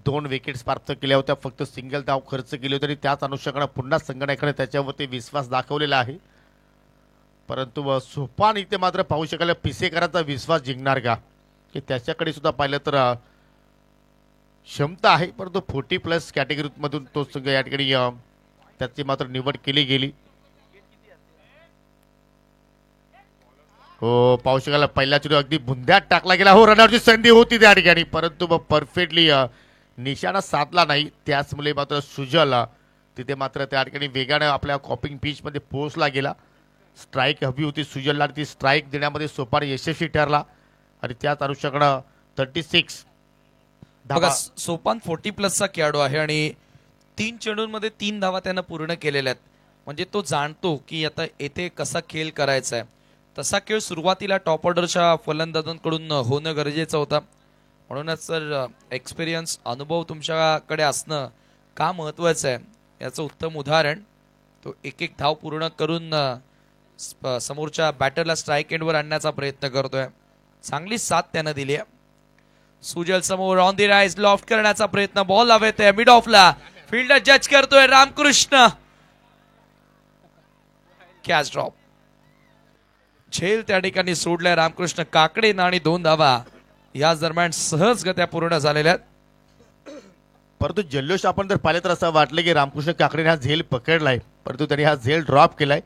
2 विकेट्स प्राप्त केल्या होत्या, फक्त सिंगल धाव खर्च केली होती आणि त्याच अनुषंगाने पुन्हा संघटनेकडे त्याच्यावरती विश्वास दाखवलेला आहे. परंतु सोपान इथे मात्र पाहू शकाल पिसेकरांचा विश्वास जिंकणार का, की त्याच्याकडे सुद्धा पाहिलं तर क्षमता आहे, परंतु 40+ कॅटेगरीमधून तो संघ या ठिकाणी त्याची मात्र निवड केली गेली. हो, पाहू शकाल पहिला चेंडू अगदी बुंद्यात टाकला गेला. हो, रनआउटची संधी होती त्या ठिकाणी, परंतु मग परफेक्टली निशाणा साधला नाही. त्याचमुळे मात्र सुजल तिथे मात्र त्या ठिकाणी वेगाने आपल्या कॉपिंग पिचमध्ये पोहोचला गेला. स्ट्राईक हवी होती सुजलला, ती स्ट्राईक देण्यामध्ये सोपान यशस्वी ठरला आणि त्याच अनुषंगाने 36 बघा, सोपान 40+ खेळाडू आहे आणि 3 चेंडूंमध्ये 3 धावा त्यानं पूर्ण केलेल्या आहेत. म्हणजे तो जाणतो की आता येथे कसा खेळ करायचा आहे. तसा खेळ सुरुवातीला टॉप ऑर्डरच्या फलंदाजांकडून होणं गरजेचं होतं. म्हणूनच सर एक्सपिरियन्स अनुभव तुमच्याकडे असणं का महत्वाचं आहे याचं उत्तम उदाहरण. तो एक धाव पूर्ण करून समोरच्या बॅटरला स्ट्राईक एंडवर आणण्याचा प्रयत्न करतोय. चांगली साथ त्यानं दिली आहे. सुजल समोर ऑन दी राईज लॉफ्ट करण्याचा प्रयत्न, बॉल हवेत मिड ऑफला, फील्डर जज करतोय रामकृष्ण. Catch drop. झेल त्या ठिकाणी सोडलाय रामकृष्ण काकडे आणि 2 धावा या दरम्यान सहजगत्या पूर्ण झालेल्या आहेत. परंतु जल्लोष आपण जर पाहिले तर असं वाटलं की रामकृष्ण काकडे हा झेल पकडलाय, परंतु त्यांनी हा झेल ड्रॉप केलाय,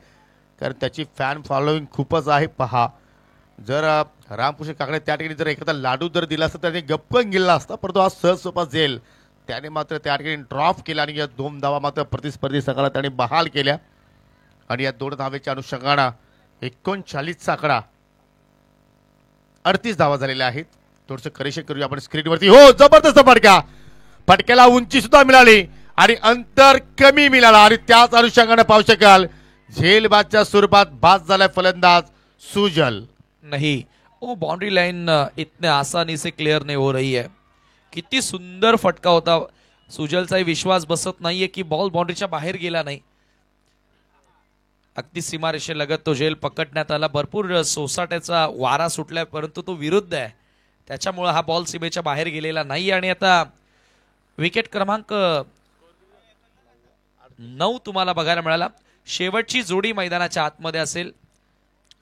कारण त्याची फॅन फॉलोईंग खूपच आहे. पहा, जर रामकृष्ण काकडे त्या ठिकाणी जर एखादा लाडू जर दिला असता त्याने गप्पन गेला असता, परंतु हा सहज सोपा झेल त्याने मात्र त्या ठिकाणी ड्रॉप केला आणि या 2 धावा मात्र प्रतिस्पर्धी संघाला त्याने बहाल केल्या आणि या 2 धावेच्या अनुषंगाने 39 आकडा 38 धावा झालेल्या आहेत. थोडंसं करेक्शन करूया आपण स्क्रीनवरती. हो, जबरदस्त फटका. फटक्याला उंची सुद्धा मिळाली आणि अंतर कमी मिळाला आणि त्याच अनुषंगाने पाहू शकाल झेलबादच्या स्वरूपात बाद झालाय फलंदाज सुजल. नहीं, वो बाउंड्री लाइन इतने आसानी से क्लियर नहीं हो रही है. किती सुंदर फटका होता. सुजलचाही विश्वास बसत नाहीये की बॉल बाउंड्रीच्या बाहेर गेला नाही. अगदी सीमारेषेलगत तो झेल पकडण्यात आला. भरपूर सोसाट्याचा वारा सुटलाय परंतु तो विरुद्ध आहे, त्याच्यामुळे हा बॉल सीमेच्या बाहेर गेलेला नाही. आणि आता विकेट क्रमांक 9 तुम्हाला बघायला मिळाला. शेवटची जोडी मैदानाच्या आतमध्ये असेल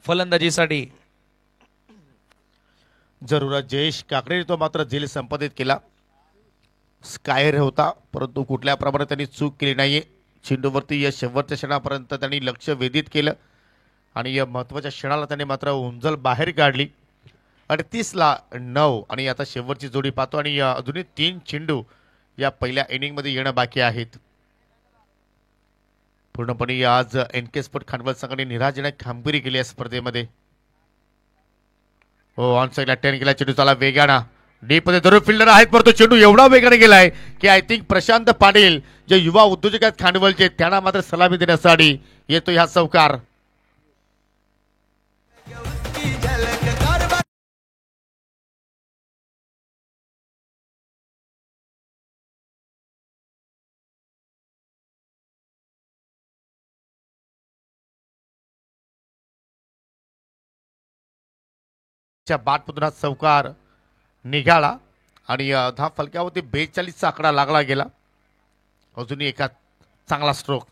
फलंदाजीसाठी. जरूर जयेश काकडे तो मात्र झेल संपादित केला. स्कायर होता परंतु कुठल्या प्रमाणात त्यांनी चूक केली नाहीये. चेंडूवरती या शेवटच्या क्षणापर्यंत त्यांनी लक्ष वेधित केलं आणि या महत्त्वाच्या क्षणाला त्यांनी मात्र उंजल बाहेर काढली. 38-9 आणि आता शेवटची जोडी पाहतो आणि अजूनही 3 चेंडू या पहिल्या इनिंगमध्ये येणं बाकी आहेत. पूर्णपणे आज NK स्पोर्ट खांडवल संघाने निराशजनक कामगिरी केली या स्पर्धेमध्ये. हो, ऑन साईडला टर्न केला चेंडू चाला वेगाना डीप मध्ये जरूर फिल्डर आहेत परंतु चेंडू एवढा वेगाने गेलाय की आय थिंक प्रशांत पाटील जे युवा उद्योजक आहेत खांडवलचे त्यांना मात्र सलामी देण्यासाठी येतो ह्या चौकार. बाटमधून हा चौकार निघाला आणि धाव फलक्यावरती 42चा आकडा लागला गेला. अजूनही एका चांगला स्ट्रोक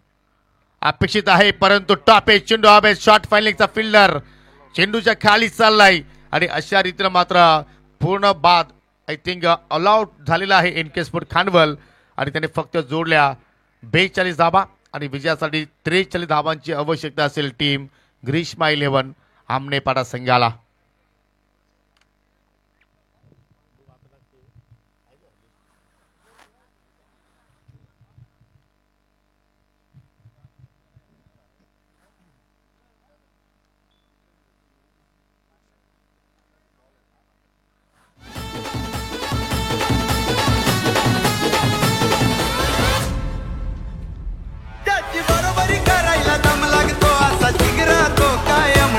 अपेक्षित आहे परंतु टॉप एज चेंडू हवे. शॉर्ट फायलिंगचा फिल्डर चेंडूच्या खाली चाललाय आणि अशा रीतीने मात्र पूर्ण बाद आय थिंक ऑल आउट झालेला आहे NK स्पोर्ट खांडवल आणि त्याने फक्त जोडल्या 42 धाबा आणि विजयासाठी 43 धाबांची आवश्यकता असेल टीम ग्रीष्मा 11 आमनेपाडा संघाला. बरोबरी करायला दम लागतो असा जिगरा तो कायम.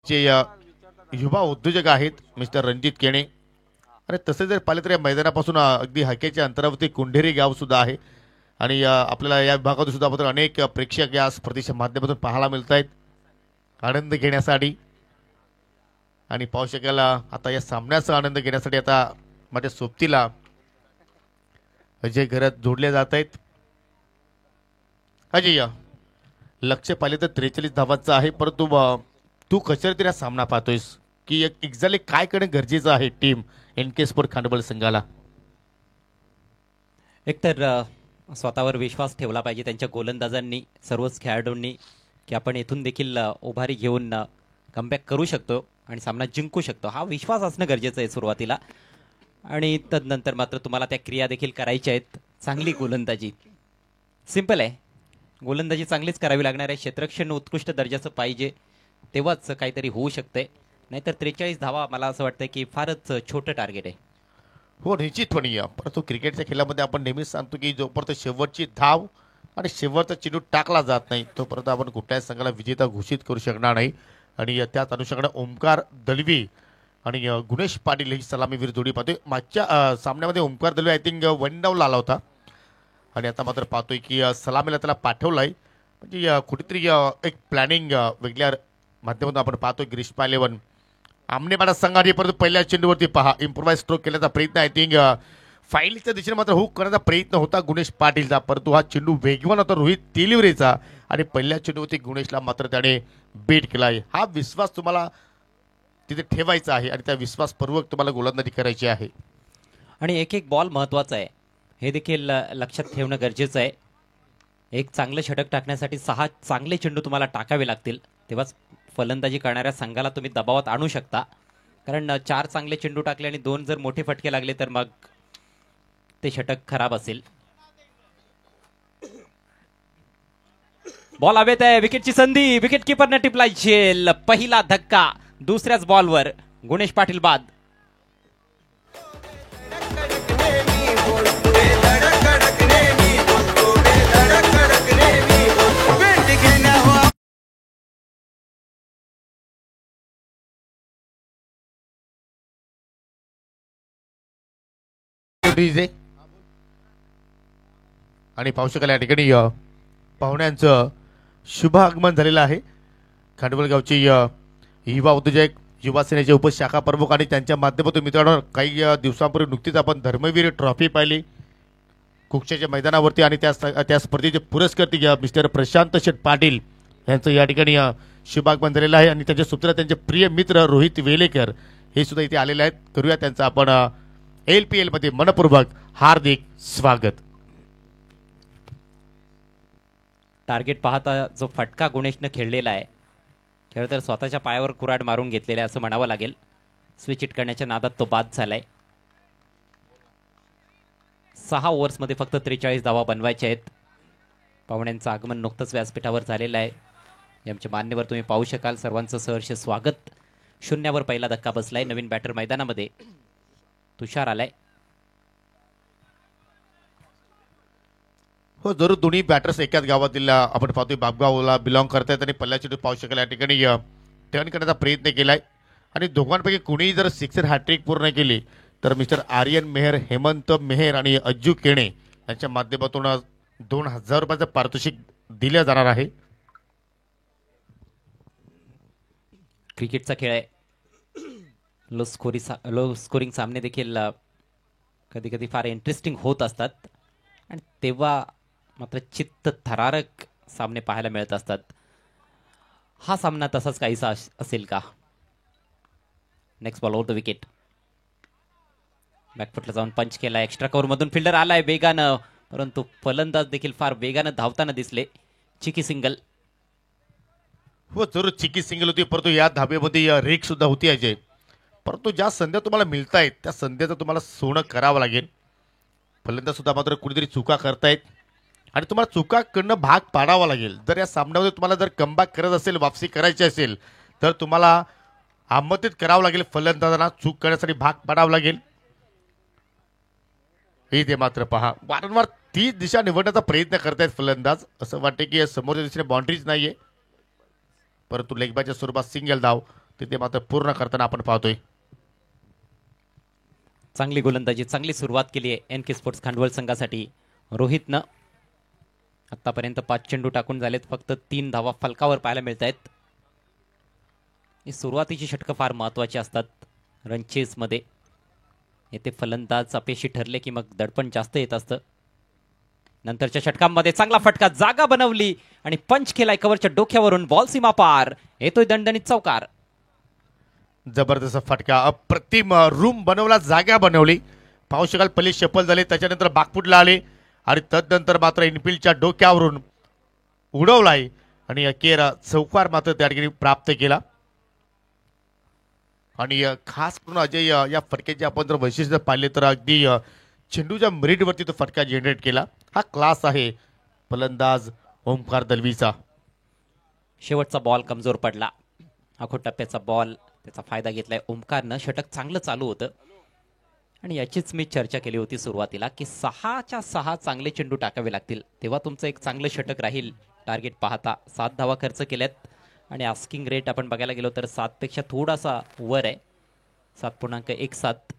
जे युवा उद्योजक आहेत मिस्टर रणजित केणे. आणि तसे जर पाहिले तर या मैदानापासून अगदी हक्याच्या अंतरावरती कुंढेरी गाव सुद्धा आहे. आणि आपल्याला या विभागातून सुद्धा मात्र अनेक प्रेक्षक या स्पर्धेच्या माध्यमातून पाहायला मिळत आहेत आनंद घेण्यासाठी. आणि पाहू शकाल आता या सामन्याचा आनंद घेण्यासाठी आता माझ्या सोबतीला अजय घरात जोडले जात आहेत. अजय, लक्ष पाहिले तर 43 धावांचा आहे, परंतु तू कशा रीतीने हा सामना पाहतोयस की एक्झॅक्टली काय करणे गरजेचं आहे टीम NK स्पोर्ट खांडबळ संघाला? एकतर स्वतःवर विश्वास ठेवला पाहिजे त्यांच्या गोलंदाजांनी, सर्वच खेळाडूंनी, की आपण इथून देखील उभारी घेऊन कमबॅक करू शकतो आणि सामना जिंकू शकतो. हा विश्वास असणं गरजेचं आहे सुरुवातीला. आणि तदनंतर मात्र तुम्हाला त्या क्रिया देखील करायच्या आहेत. चांगली गोलंदाजी, सिंपल आहे, गोलंदाजी चांगलीच करावी लागणार आहे. क्षेत्ररक्षण उत्कृष्ट दर्जाचं पाहिजे, तेव्हाच काहीतरी होऊ शकते. नाहीतर 43 धावा मला असं वाटतं की फारच छोटं टार्गेट आहे. हो, निश्चितपणे. परंतु क्रिकेटच्या खेळामध्ये आपण नेहमीच सांगतो की जोपर्यंत शेवटची धाव आणि शेवटचा चेंडू टाकला जात नाही तोपर्यंत आपण कुठल्याही संघाला विजेता घोषित करू शकणार नाही. आणि त्याच अनुषंगाने ओमकार दलवी आणि गुणेश पाटील ही सलामीवीर जोडी पाहतोय. मागच्या सामन्यामध्ये Omkar Dalvi I think one down आला होता आणि आता मात्र पाहतोय की सलामीला त्याला पाठवलं आहे. म्हणजे कुठेतरी एक प्लॅनिंग वेगळ्या माध्यमातून आपण पाहतोय. ग्रीष्मा 11 आमनेबाडा संघाने परंतु पहिल्या चेंडूवरती पहा इम्प्रोवाइज स्ट्रोक केल्याचा प्रयत्न आय थिंक फाईलच्या दिशेने मात्र हुक करण्याचा प्रयत्न होता गुणेश पाटीलचा, परंतु हा चेंडू वेगवान होता रोहित तेलिवरेचा आणि पहिल्या चेंडूवरती गुणेशला मात्र त्याने बीट केला आहे. हा विश्वास तुम्हाला तिथे ठेवायचा आहे आणि त्या विश्वासपूर्वक तुम्हाला गोलंदाजी करायची आहे. आणि एक एक बॉल महत्त्वाचा आहे हे देखील लक्षात ठेवणं गरजेचं आहे. एक चांगलं षटक टाकण्यासाठी 6 चांगले चेंडू तुम्हाला टाकावे लागतील, तेव्हाच फलंदाजी करणाऱ्या संघाला तुम्ही दबावात आणू शकता. कारण 4 चांगले चेंडू टाकले आणि 2 जर मोठे फटके लागले तर मग ते षटक खराब असेल. बॉल हवेत आहे, विकेटची संधी, विकेट किपरने टिपला झेल. पहिला धक्का दुसऱ्याच बॉलवर गुणेश पाटील बाद. आणि पाहू शकाल या ठिकाणी पाहुण्यांचं शुभ आगमन झालेलं आहे. खांडवळ गावची युवा उद्योजक युवा सेनेचे उपशाखा प्रमुख आणि त्यांच्या माध्यमातून मित्रांनो काही दिवसांपूर्वी नुकतीच आपण धर्मवीर ट्रॉफी पाहिली कुक्षाच्या मैदानावरती आणि त्या स्पर्धेचे पुरस्कर्ते मिस्टर प्रशांत शेठ पाटील यांचं या ठिकाणी शुभागमन झालेलं आहे. आणि त्यांच्या सुपुत्र त्यांचे प्रिय मित्र रोहित वेलेकर हे सुद्धा इथे आलेले आहेत. करूया त्यांचं आपण LPL मध्ये मनपूर्वक हार्दिक स्वागत. टार्गेट पाहता जो फटका गुणेशनं खेळलेला आहे, खेळ तर स्वतःच्या पायावर कुऱ्हाड मारून घेतलेला आहे असं म्हणावं लागेल. स्विच हिट करण्याच्या नादात तो बाद झालाय. 6 ओव्हर्समध्ये फक्त 43 धावा बनवायच्या आहेत. पाहुण्यांचं आगमन नुकतंच व्यासपीठावर झालेलं आहे. आमचे मान्यवर तुम्ही पाहू शकाल. सर्वांचं सहर्ष स्वागत. 0वर पहिला धक्का बसलाय. नवीन बॅटर मैदानामध्ये तुषार आलाय. हो, जरूर दोन्ही बॅटर्स एकाच गावातील आपण पाहतोय बापगावला बिलॉंग करतायत आणि पल्ल्याची पाहू शकाल या ठिकाणी टर्न करण्याचा प्रयत्न केलाय. आणि दोघांपैकी कुणीही जर सिक्सर हॅट्रिक पूर्ण केली तर मिस्टर आर्यन मेहर, हेमंत मेहर आणि अज्जू केणे यांच्या माध्यमातून 2000 रुपयाचं पारितोषिक दिलं जाणार आहे. क्रिकेटचा खेळ आहे. लो स्कोरिंग सामने देखील कधी कधी फार इंटरेस्टिंग होत असतात आणि तेव्हा मात्र चित्त थरारक सामने पाहायला मिळत असतात. हा सामना तसाच काहीसा असेल का? Next ball over the wicket. बॅकफुटला जाऊन पंच केला. एक्स्ट्रा कव्हर मधून फिल्डर आलाय वेगानं, परंतु फलंदाज देखील फार वेगानं धावताना दिसले. चिकी सिंगल. हो, जरूर चिकी सिंगल होती, परंतु या धाब्यामध्ये रेक सुद्धा होती अजय. परंतु ज्या संध्या तुम्हाला मिळत आहेत त्या संध्याचं तुम्हाला सोनं करावं लागेल. फलंदाज सुद्धा मात्र कुठेतरी चुका करतायत आणि तुम्हाला चुका करणं भाग पाडावा लागेल. जर या सामन्यामध्ये तुम्हाला जर कमबॅक करत असेल, वापसी करायची असेल तर तुम्हाला आमंत्रित करावं लागेल. फलंदाजांना चूक करण्यासाठी भाग पाडावं लागेल. इथे मात्र पहा वारंवार ती दिशा निवडण्याचा प्रयत्न करतायत फलंदाज. असं वाटतं की समोरच्या दिशेने बाउंड्रीज नाहीये, परंतु लेगबाच्या स्वरूपात सिंगल धाव तिथे मात्र पूर्ण करताना आपण पाहतोय. चांगली गोलंदाजी, चांगली सुरुवात केली आहे एन के स्पोर्ट्स खांडवळ संघासाठी. रोहितनं आतापर्यंत 5 चेंडू टाकून झालेत, फक्त 3 धावा फलकावर पाहायला मिळत आहेत. ही सुरुवातीची षटकं फार महत्त्वाची असतात रनचेसमध्ये. येथे फलंदाज अपयशी ठरले की मग दडपण जास्त येत असतं. नंतरच्या षटकांमध्ये चांगला फटका, जागा बनवली आणि पंच केलाय कव्हरच्या डोक्यावरून. बॉल सीमा पार, येतोय दणदणीत चौकार. जबरदस्त फटका, अप्रतिम रूम बनवला, जागा बनवली. पाहू शकाल पहिले शफल झाले, त्याच्यानंतर बागफुटला आले आणि तदनंतर मात्र इनफिल्डच्या डोक्यावरून उडवलाय आणि अखेर चौकार मात्र त्या ठिकाणी प्राप्त केला. आणि खास करून अजय या फटक्याचे आपण जर वैशिष्ट्य पाहिले तर अगदी चेंडूच्या मेरिटवरती तो फटका जनरेट केला. हा क्लास आहे फलंदाज ओमकार दलवीचा. शेवटचा बॉल कमजोर पडला. आखोट टप्प्याचा बॉल, त्याचा फायदा घेतलाय ओमकारनं. षटक चांगलं चालू होतं आणि याचीच मी चर्चा केली होती सुरुवातीला की 6च्या 6 चांगले चेंडू टाकावे लागतील, तेव्हा तुमचं एक चांगलं षटक राहील. टार्गेट पाहता 7 धावा खर्च केल्यात आणि आस्किंग रेट आपण बघायला गेलो तर 7 पेक्षा थोडासा वर आहे, 7.17.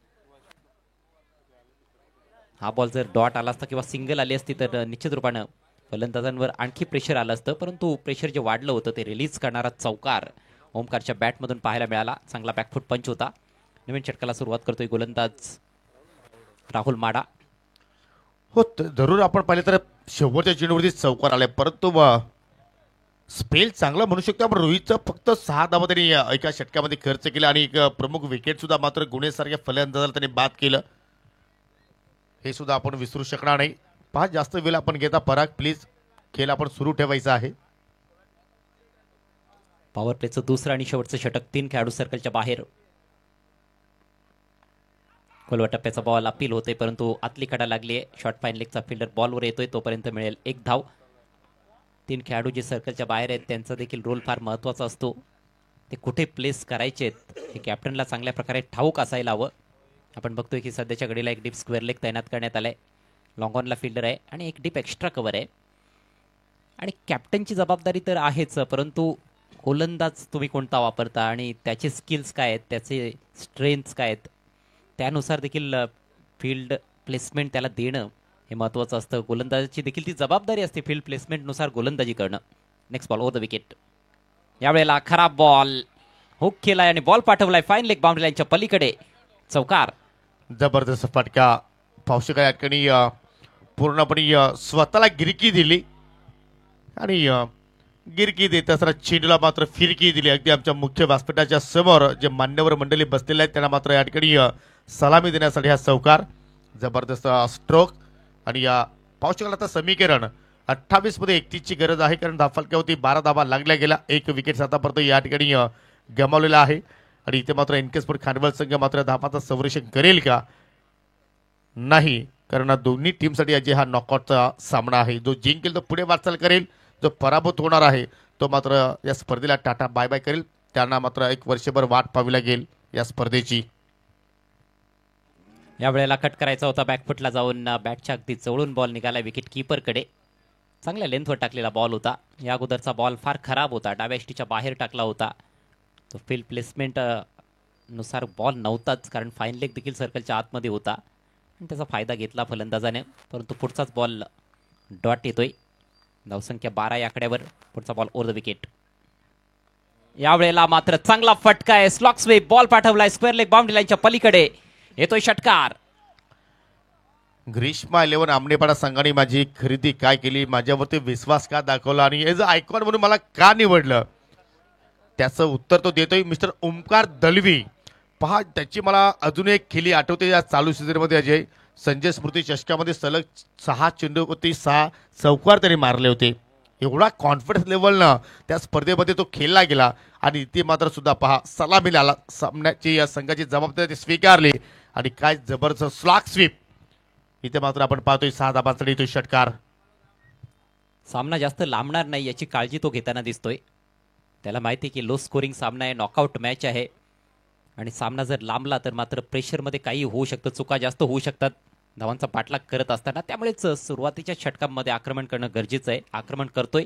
हा बॉल जर डॉट आला असता किंवा सिंगल आली असती तर निश्चित रूपानं फलंदाजांवर आणखी प्रेशर आलं असतं, परंतु प्रेशर जे वाढलं होतं ते रिलीज करणारा चौकार ओमकारच्या बॅटमधून पाहायला मिळाला. चांगला बॅकफूट पंच होता. नवीन षटकाला सुरुवात करतोय गोलंदाज राहुल माडा. हो, जरूर आपण पाहिले तर शेवटच्या चेंडूवरती चौकार आलाय, परंतु स्पेल चांगला म्हणू शकतो आपण. रोहितचं फक्त 6 धावा त्यांनी एका षटकामध्ये खर्च केला आणि एक प्रमुख विकेट सुद्धा मात्र गुणेसारख्या फलंदाजाला त्यांनी बाद केलं. हे सुद्धा आपण विसरू शकणार नाही. पहा, जास्त वेळ आपण घेता पराग, प्लीज खेळ आपण सुरू ठेवायचा आहे. पॉवर प्लेचं दुसरं आणि शेवटचं षटक, 3 खेळाडू सर्कलच्या बाहेर. खोलवा टप्प्याचा बॉल अपील होते, परंतु आतली कडा लागली आहे. शॉर्ट फाईन लेगचा फिल्डर बॉलवर येतोय, तोपर्यंत मिळेल 1 धाव. 3 खेळाडू जे सर्कलच्या बाहेर आहेत त्यांचा देखील रोल फार महत्त्वाचा असतो. ते कुठे प्लेस करायचे आहेत हे कॅप्टनला चांगल्या प्रकारे ठाऊक असायला हवं. आपण बघतोय की सध्याच्या घडीला एक डीप स्क्वेअर लेग तैनात करण्यात आलाय. लॉंग ऑनला फिल्डर आहे आणि एक डीप एक्स्ट्रा कव्हर आहे. आणि कॅप्टनची जबाबदारी तर आहेच, परंतु गोलंदाज तुम्ही कोणता वापरता आणि त्याचे स्किल्स काय आहेत, त्याचे स्ट्रेंथ्स काय आहेत, त्यानुसार देखील फील्ड प्लेसमेंट त्याला देणं हे महत्त्वाचं असतं. गोलंदाजाची देखील ती जबाबदारी असते फील्ड प्लेसमेंटनुसार गोलंदाजी करणं. Next ball over the wicket. यावेळेला खराब बॉल, हुक केलाय आणि बॉल पाठवलाय फाईन लेग बाउंड्री लाईनच्या पलीकडे. चौकार. जबरदस्त फटका. पावसाळ्या या ठिकाणी पूर्णपणे स्वतःला गिरकी दिली आणि गिरकी देत असताना चेंडूला मात्र फिरकी दिली. अगदी आमच्या मुख्य व्यासपीठाच्या समोर जे मान्यवर मंडळी बसलेले आहेत त्यांना मात्र या ठिकाणी सलामी देण्यासाठी हा चौकार. जबरदस्त स्ट्रोक. आणि या पावसाळ्याला आता समीकरण 28 मध्ये 31 ची गरज आहे, कारण धाफलक्यावरती 12 धावा लागल्या गेल्या. 1 विकेट आतापर्यंत या ठिकाणी गमावलेला आहे. आणि इथे मात्र एनके स्पोर्ट खांडवळ संघ मात्र धावाचं संरक्षण करेल का नाही, कारण दोन्ही टीमसाठी आज हा नॉकआउटचा सामना आहे. जो जिंकेल तो पुढे वाटचाल करेल, जो पराभूत होणार आहे तो मात्र या स्पर्धेला टाटा बाय बाय करेल. त्यांना मात्र 1 वर्षभर वाट पाहावी लागेल या स्पर्धेची. यावेळेला कट करायचा होता, बॅकफुटला जाऊन बॅटच्या अगदी जवळून बॉल निघाला विकेट कीपरकडे. चांगल्या लेंथवर टाकलेला बॉल होता. या अगोदरचा बॉल फार खराब होता, डाव्या एष्टीच्या बाहेर टाकला होता. तो फील्ड प्लेसमेंट नुसार बॉल नव्हताच, कारण फाईन लेग देखील सर्कलच्या आतमध्ये होता आणि त्याचा फायदा घेतला फलंदाजाने. परंतु पुढचाच बॉल डॉट येतोय. धावसंख्या 12 या आकड्यावर. पुढचा बॉल ओव्हर द विकेट. यावेळेला मात्र चांगला फटका आहे, स्लॉक स्वीप, बॉल पाठवलाय स्क्वेअर लेग बाउंड्री लाईनच्या पलीकडे. येतोय षटकार. ग्रीष्मा 11 आमनेपाडा संघाने माझी खरेदी काय केली, माझ्यावरती विश्वास का दाखवला आणि एज अ आयकॉन म्हणून मला का निवडलं, त्याचं उत्तर तो देतोय मिस्टर ओमकार दलवी. पहा, त्याची मला अजून एक खेळी आठवते या चालू सीझनमध्ये. अजय, संजय स्मृती चषकामध्ये सलग 6 चेंडूवरती 6 चौकार त्यांनी मारले होते. एवढा कॉन्फिडन्स लेवलनं त्या स्पर्धेमध्ये तो खेळला गेला आणि इथे मात्र सुद्धा पहा सलामी आला. सामन्याची या संघाची जबाबदारी स्वीकारली आणि काय जबरदस्त स्लॉक स्वीप. इथे मात्र आपण पाहतोय 6 धाबांसाठी तो षटकार. सामना जास्त लांबणार नाही याची काळजी तो घेताना दिसतोय. त्याला माहिती आहे की लो स्कोरिंग सामना आहे, नॉकआउट मॅच आहे आणि सामना जर लांबला तर मात्र प्रेशरमध्ये काही होऊ शकतं, चुका जास्त होऊ शकतात धावांचा पाठलाग करत असताना. त्यामुळेच सुरुवातीच्या षटकांमध्ये आक्रमण करणं गरजेचं आहे. आक्रमण करतोय.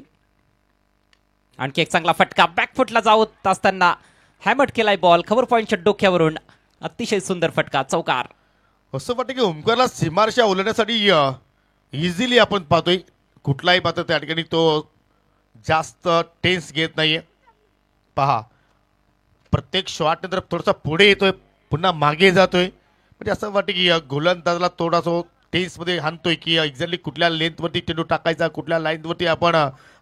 आणखी एक चांगला फटका, बॅकफुटला जाऊत असताना हॅमट केलाय बॉल, खबर पॉईंटच्या डोक्यावरून अतिशय सुंदर फटका, चौकार. असं वाटतं की ओमकारला सीमारेषा ओलांडण्यासाठी इझिली आपण पाहतोय कुठलाही पात्र त्या ठिकाणी तो जास्त टेन्स घेत नाहीये. पहा प्रत्येक शॉट नंतर थोडासा पुढे येतोय, पुन्हा मागे जातोय. म्हणजे असं वाटतं की गोलंदाजाला थोडासा टेन्समध्ये हाणतोय की एक्झॅक्टली कुठल्या लेंथवरती चेंडू टाकायचा, कुठल्या लाईनवरती आपण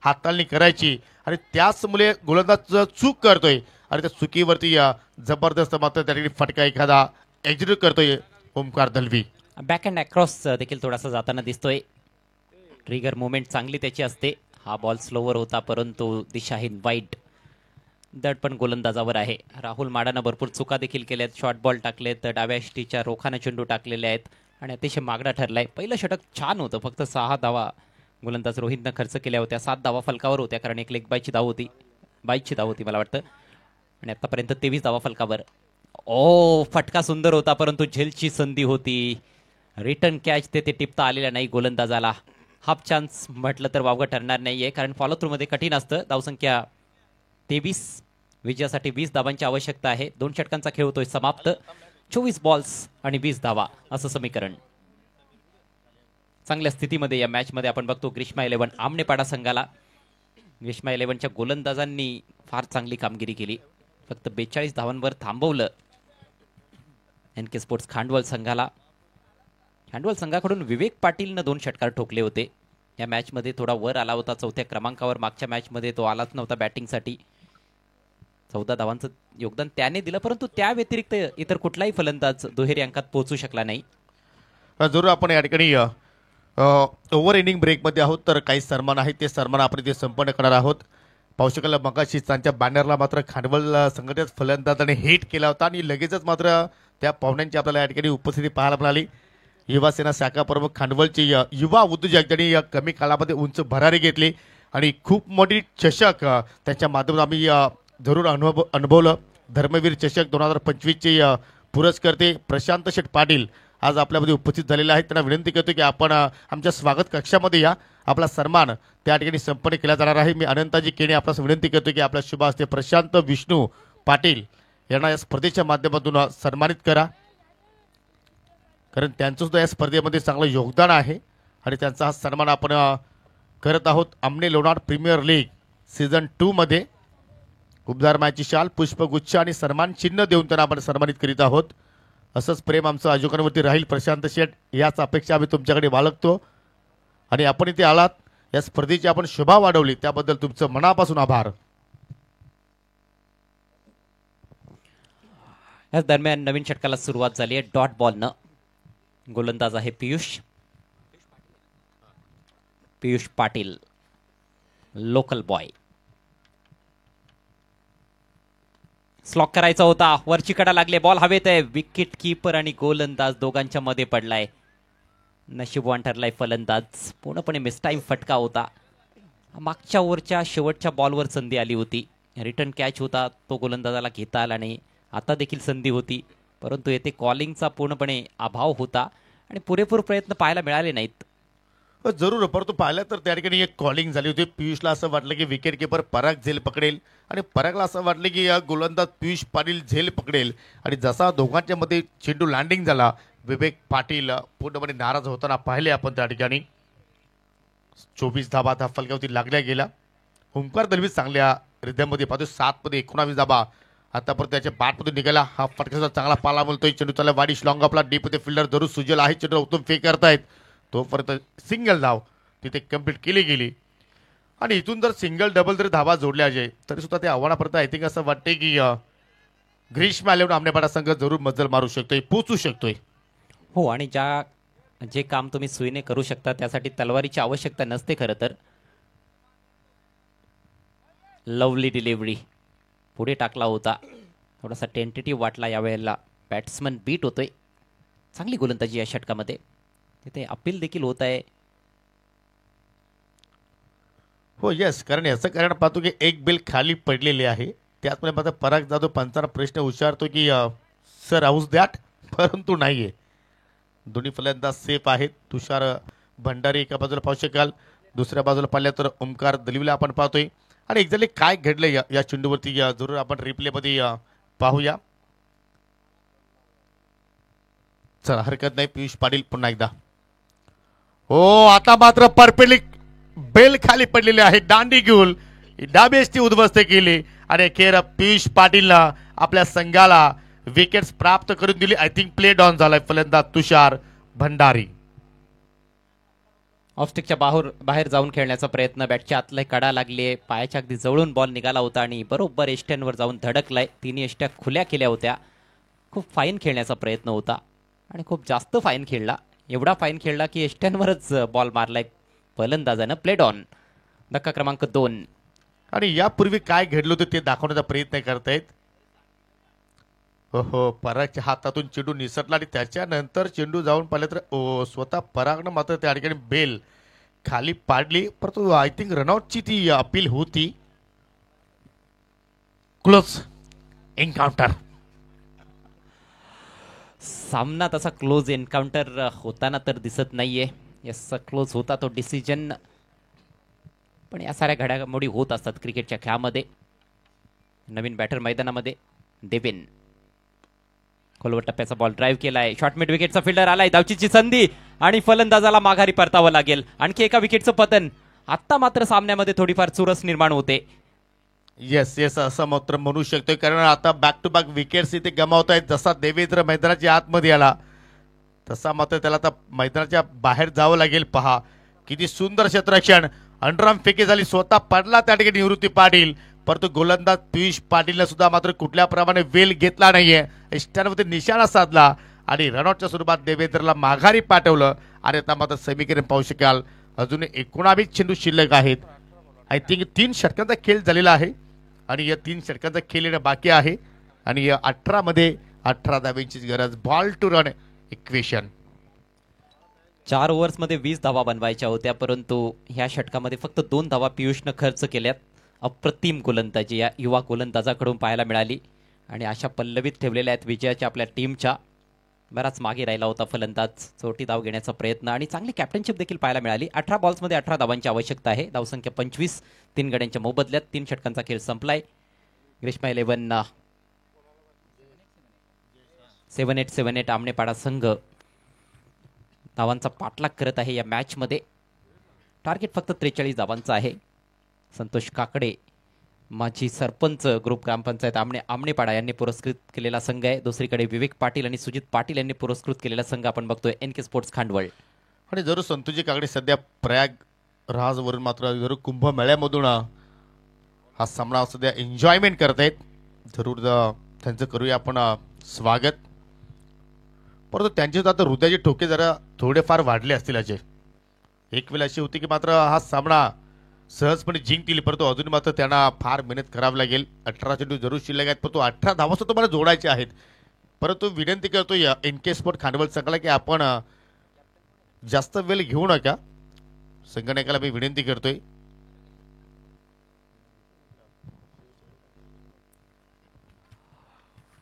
हाताळणी करायची. आणि त्याचमुळे गोलंदाज चूक करतोय आणि त्या चुकीवरती जबरदस्त मात्र त्या ठिकाणी फटका एखादा एक्झिक्यूट करतोय Omkar Dalvi. Back and across देखील थोडासा जाताना दिसतोय. ट्रिगर मुवमेंट चांगली त्याची असते. हा बॉल स्लोवर होता परंतु दिशाहीन वाईट. दडपण गोलंदाजावर आहे. राहुल माडानं भरपूर चुका देखील केल्यात. शॉर्ट बॉल टाकलेत, डाव्या यष्टीच्या रोखानं चेंडू टाकलेले आहेत आणि अतिशय मागडा ठरलाय. पहिलं षटक छान होतं, फक्त 6 धावा गोलंदाज रोहितनं खर्च केल्या होत्या. 7 धावा फलकावर होत्या कारण एक लेग बायची धाव होती, बाईची धाव होती मला वाटतं. आणि आतापर्यंत 23 धावा फलकावर. ओ फटका सुंदर होता परंतु झेलची संधी होती. रिटर्न कॅच ते टिपता आलेला नाही गोलंदाजाला. हाफ चान्स म्हटलं तर वावगं ठरणार नाहीये कारण फॉलो थ्रू मध्ये कठीण असतं. धावसंख्या 23, विजयासाठी 20 धावांची आवश्यकता आहे. 2 षटकांचा खेळ होतोय समाप्त. 24 बॉल्स आणि 20 धावा असं समीकरण. चांगल्या स्थितीमध्ये या मॅच मध्ये आपण बघतो ग्रीष्मा 11 आमनेपाडा संघाला. ग्रीष्मा 11च्या गोलंदाजांनी फार चांगली कामगिरी केली. फक्त 42 धावांवर थांबवलं एनके स्पोर्ट्स खांडवल संघाला. खांडवल संघाकडून विवेक पाटीलनं 2 षटकार ठोकले होते. या मॅचमध्ये थोडा वर आला होता 4थ्या क्रमांकावर. मागच्या मॅचमध्ये तो आलाच नव्हता बॅटिंगसाठी. 14 धावांचं योगदान त्याने दिलं परंतु त्या व्यतिरिक्त इतर कुठलाही फलंदाज दुहेरी अंकात पोहोचू शकला नाही. जरूर आपण या ठिकाणी ओव्हर इनिंग ब्रेकमध्ये आहोत तर काही सन्मान आहेत ते सन्मान आपण इथे संपन्न करणार आहोत. पाहू शकाल मगाशी त्यांच्या बॅनरला मात्र खांडवल संघटनेत फलंदाजाने हिट केला होता आणि लगेचच मात्र त्या पाहुण्यांची आपल्याला या ठिकाणी उपस्थिती पाहायला मिळाली. युवा सेना शाखा प्रमुख खांडवलची युवा उद्योजक त्यांनी कमी काळामध्ये उंच भरारी घेतली आणि खूप मोठी चषक त्याच्या माध्यमातून आम्ही जरूर अनुभवलं. धर्मवीर चषक 2025चे पुरस्कर्ते प्रशांत शेठ पाटील आज आपल्यामध्ये उपस्थित झालेले आहेत. त्यांना विनंती करतो की आपण आमच्या स्वागत कक्षामध्ये या. आपला सन्मान त्या ठिकाणी संपन्न केला जाणार आहे. मी अनंताजी केणे आपल्यास विनंती करतो की आपल्या शुभ हस्ते प्रशांत विष्णू पाटील यांना या स्पर्धेच्या माध्यमातून सन्मानित करा कारण त्यांचं सुद्धा या स्पर्धेमध्ये चांगलं योगदान आहे आणि त्यांचा हा सन्मान आपण करत आहोत. आमने लोणार प्रीमियर लीग सीझन 2 मध्ये उबदार मायाची शाल, पुष्पगुच्छ आणि सन्मान चिन्ह देऊन त्यांना आपण सन्मानित करीत आहोत. असंच प्रेम आमचं आयोजकांवरती राहील प्रशांत शेठ, याच अपेक्षा आम्ही तुमच्याकडे बाळगतो आणि आपण इथे आलात या स्पर्धेची आपण शोभा वाढवली त्याबद्दल तुमचं मनापासून आभार. याच दरम्यान नवीन षटकाला सुरुवात झाली आहे डॉट बॉलनं. गोलंदाज आहे Piyush Patil, local boy. Slog करायचा होता, वरची कडा लागले, बॉल हवेत आहे. विकेट कीपर आणि गोलंदाज दोघांच्या मध्ये पडलाय. नशीबवान ठरलाय फलंदाज. पूर्णपणे मिसटाईम फटका होता. मागच्या ओव्हरच्या शेवटच्या बॉलवर संधी आली होती. रिटर्न कॅच होता, तो गोलंदाजाला घेता आला नाही. आता देखील संधी होती परंतु येथे कॉलिंगचा पूर्णपणे अभाव होता आणि पुरेपूर प्रयत्न पाहायला मिळाले नाहीत. जरूर परंतु पाहिलं तर त्या ठिकाणी एक कॉलिंग झाली होती. पियुषला असं वाटलं की विकेट किपर पराग झेल पकडेल आणि परागला असं वाटलं की या गोलंदाज पियुष पाटील झेल पकडेल आणि जसा दोघांच्या मध्ये चेंडू लँडिंग झाला विवेक पाटील पूर्णपणे नाराज होताना पाहिले आपण त्या ठिकाणी. 24 धाबा त्या फलकावरती लागल्या गेल्या. ओमकार दलवी चांगल्या रिदममध्ये पाहतो. 7 मध्ये 19 धाबा आतापर्यंत त्याच्या बॅटमधून निघाला. हा फटका चांगला पाला बोलतोय. चेंडू चालला वाडी लॉंग आपला डीप मध्ये फिल्डर जरूर सुजल आहे. चेंडू उत्तम फेक करतायत. तोपर्यंत सिंगल धाव तिथे कंप्लीट केली गेली आणि इथून जर सिंगल डबल जरी धावा जोडल्या जाईल तरी सुद्धा ते आव्हानापर्यंत आय थिंक असं वाटते की ग्रीष्मा 11 आमनेपाडा संघ जरूर मजल मारू शकतोय, पोचू शकतोय. हो आणि जे काम तुम्ही सुईने करू शकता त्यासाठी तलवारीची आवश्यकता नसते खरं तर. लवली डिलिव्हरी पुढे टाकला होता. थोडासा टेंटेटिव्ह वाटला यावेळेला. बॅट्समन बीट होतोय. चांगली गोलंदाजी या षटकामध्ये. तिथे अपील देखील होत आहे. हो यस, कारण याचं कारण पाहतो की एक बेल खाली पडलेली आहे. त्याचमुळे मात्र पराग जाधव पंचांना प्रश्न विचारतो की सर हाऊस दॅट, परंतु नाहीये. दोन्ही फलंदाज सेफ आहेत. तुषार भंडारी एका बाजूला पाहू शकाल, दुसऱ्या बाजूला पाहिल्या तर ओमकार दलवीला आपण पाहतोय. आणि एक्झॅक्टली काय घडलं या चेंडूवरती जरूर आपण रिप्लेमध्ये पाहूया. चला हरकत नाही. पियुष पाटील पुन्हा एकदा. हो आता मात्र परफेक्टली बेल खाली पडलेली आहे. दांडी घेऊन डाबेस्टी उद्ध्वस्त केली आणि अखेर पियुष पाटीलनं आपल्या संघाला विकेट्स प्राप्त करून दिली. आय थिंक प्ले डाऊन झालाय फलंदाज तुषार भंडारी. ऑफस्टिकच्या बाहेर जाऊन खेळण्याचा प्रयत्न, बॅटच्या आतला कडा लागली, पायाच्या अगदी जवळून बॉल निघाला होता आणि बरोबर एष्ट्यांवर जाऊन धडकलाय. तिन्ही एष्ट्या खुल्या केल्या होत्या. खूप फाईन खेळण्याचा प्रयत्न होता आणि खूप जास्त फाईन खेळला. एवढा फाईन खेळला की एष्ट्यांवरच बॉल मारलाय फलंदाजानं. Played on. धक्का क्रमांक 2. आणि यापूर्वी काय घडलं होतं ते दाखवण्याचा प्रयत्न करतायत. हो परागच्या हातातून चेंडू निसटला आणि त्याच्यानंतर चेंडू जाऊन पाहिलं तर स्वतः परागनं मात्र त्या ठिकाणी बेल खाली पाडली. परंतु आय थिंक रनआउटची ती अपील होती. Close encounter. सामना तसा क्लोज एन्काउंटर होताना तर दिसत नाहीये. यस क्लोज होता तो डिसिजन. पण या साऱ्या घडामोडी होत असतात क्रिकेटच्या खेळामध्ये. नवीन बॅटर मैदानामध्ये देवेन. खोलवर टप्प्याचा बॉल ड्राईव्ह केलाय. शॉर्ट मिड विकेटचा फिल्डर आलाय. धावचीची संधी आणि फलंदाजाला माघारी परतावं लागेल. आणखी एका विकेटचं पतन. आता मात्र सामन्यामध्ये थोडीफार चुरस निर्माण होते. येस येस असं मात्र म्हणू शकतोय. कारण आता बॅक टू बॅक विकेट्स इथे गमावत आहेत. जसा देवेंद्र मैदानाच्या आतमध्ये आला तसा मात्र त्याला आता मैदानाच्या बाहेर जावं लागेल. पहा किती सुंदर क्षेत्ररक्षण. अंडरआर्म फेकी झाली. स्वतः पडला त्या ठिकाणी निवृत्ती पाटील. परंतु गोलंदाज पियुष पाटीलने सुद्धा मात्र कुठल्या प्रमाणे वेल घेतला नाहीये. इष्टांवरती निशाणा साधला आणि रनआउटच्या स्वरूपात देवेंद्रला माघारी पाठवलं. आणि आता मात्र समीकरण पाहू शकाल अजून 19 चेंडू शिल्लक आहेत. आय थिंक 3 षटकांचा खेळ झालेला आहे आणि या 3 षटकांचा खेळ येणं बाकी आहे. आणि या 18 मध्ये 18 धाव्यांची गरज. Ball to run equation. 4 ओव्हर्समध्ये 20 धावा बनवायच्या होत्या, परंतु ह्या षटकामध्ये फक्त 2 धावा पियुषनं खर्च केल्यात. अप्रतिम गोलंदाजी या युवा गोलंदाजाकडून पाहायला मिळाली आणि अशा पल्लवीत ठेवलेल्या आहेत विजयाच्या आपल्या टीमच्या. बराच मागे राहिला होता फलंदाज. चौथी धाव घेण्याचा प्रयत्न आणि चांगली कॅप्टनशिप देखील पाहायला मिळाली. 18 बॉल्समध्ये 18 धावांची आवश्यकता आहे. धावसंख्या 25. 3 गड्यांच्या मोबदल्यात 3 षटकांचा खेळ संपलाय. ग्रीष्मा 11 7-8 आमनेपाडा संघ धावांचा पाठलाग करत आहे या मॅचमध्ये. टार्गेट फक्त 43 धावांचं आहे. संतोष काकडे माजी सरपंच ग्रुप ग्रामपंचायत आमनेपाडा यांनी पुरस्कृत केलेला संघ आहे. दुसरीकडे विवेक पाटील आणि सुजित पाटील यांनी पुरस्कृत केलेला संघ आपण बघतोय NK स्पोर्ट्स खांडवळ. आणि जरूर संतोषजी काकडे सध्या प्रयागराजवरून मात्र जरूर कुंभमेळ्यामधून हा सामना सध्या एन्जॉयमेंट करतायत. जरूर त्यांचं करूया आपण स्वागत. परंतु त्यांचे आता हृदयाचे ठोके जरा थोडेफार वाढले असतील. अजय एक वेळ अशी होती की मात्र हा सामना सहजपणे जिंकतील, परंतु अजून मात्र त्यांना फार मेहनत करावी लागेल. 18 चेंडू जरूर शिल्लक आहेत, परंतु 18 धावा सुद्धा तुम्हाला जोडायचे आहेत. परंतु विनंती करतो या NK स्पोर्ट खांडवळ संघाला की आपण जास्त वेळ घेऊ नका. संगणकाला मी विनंती करतोय.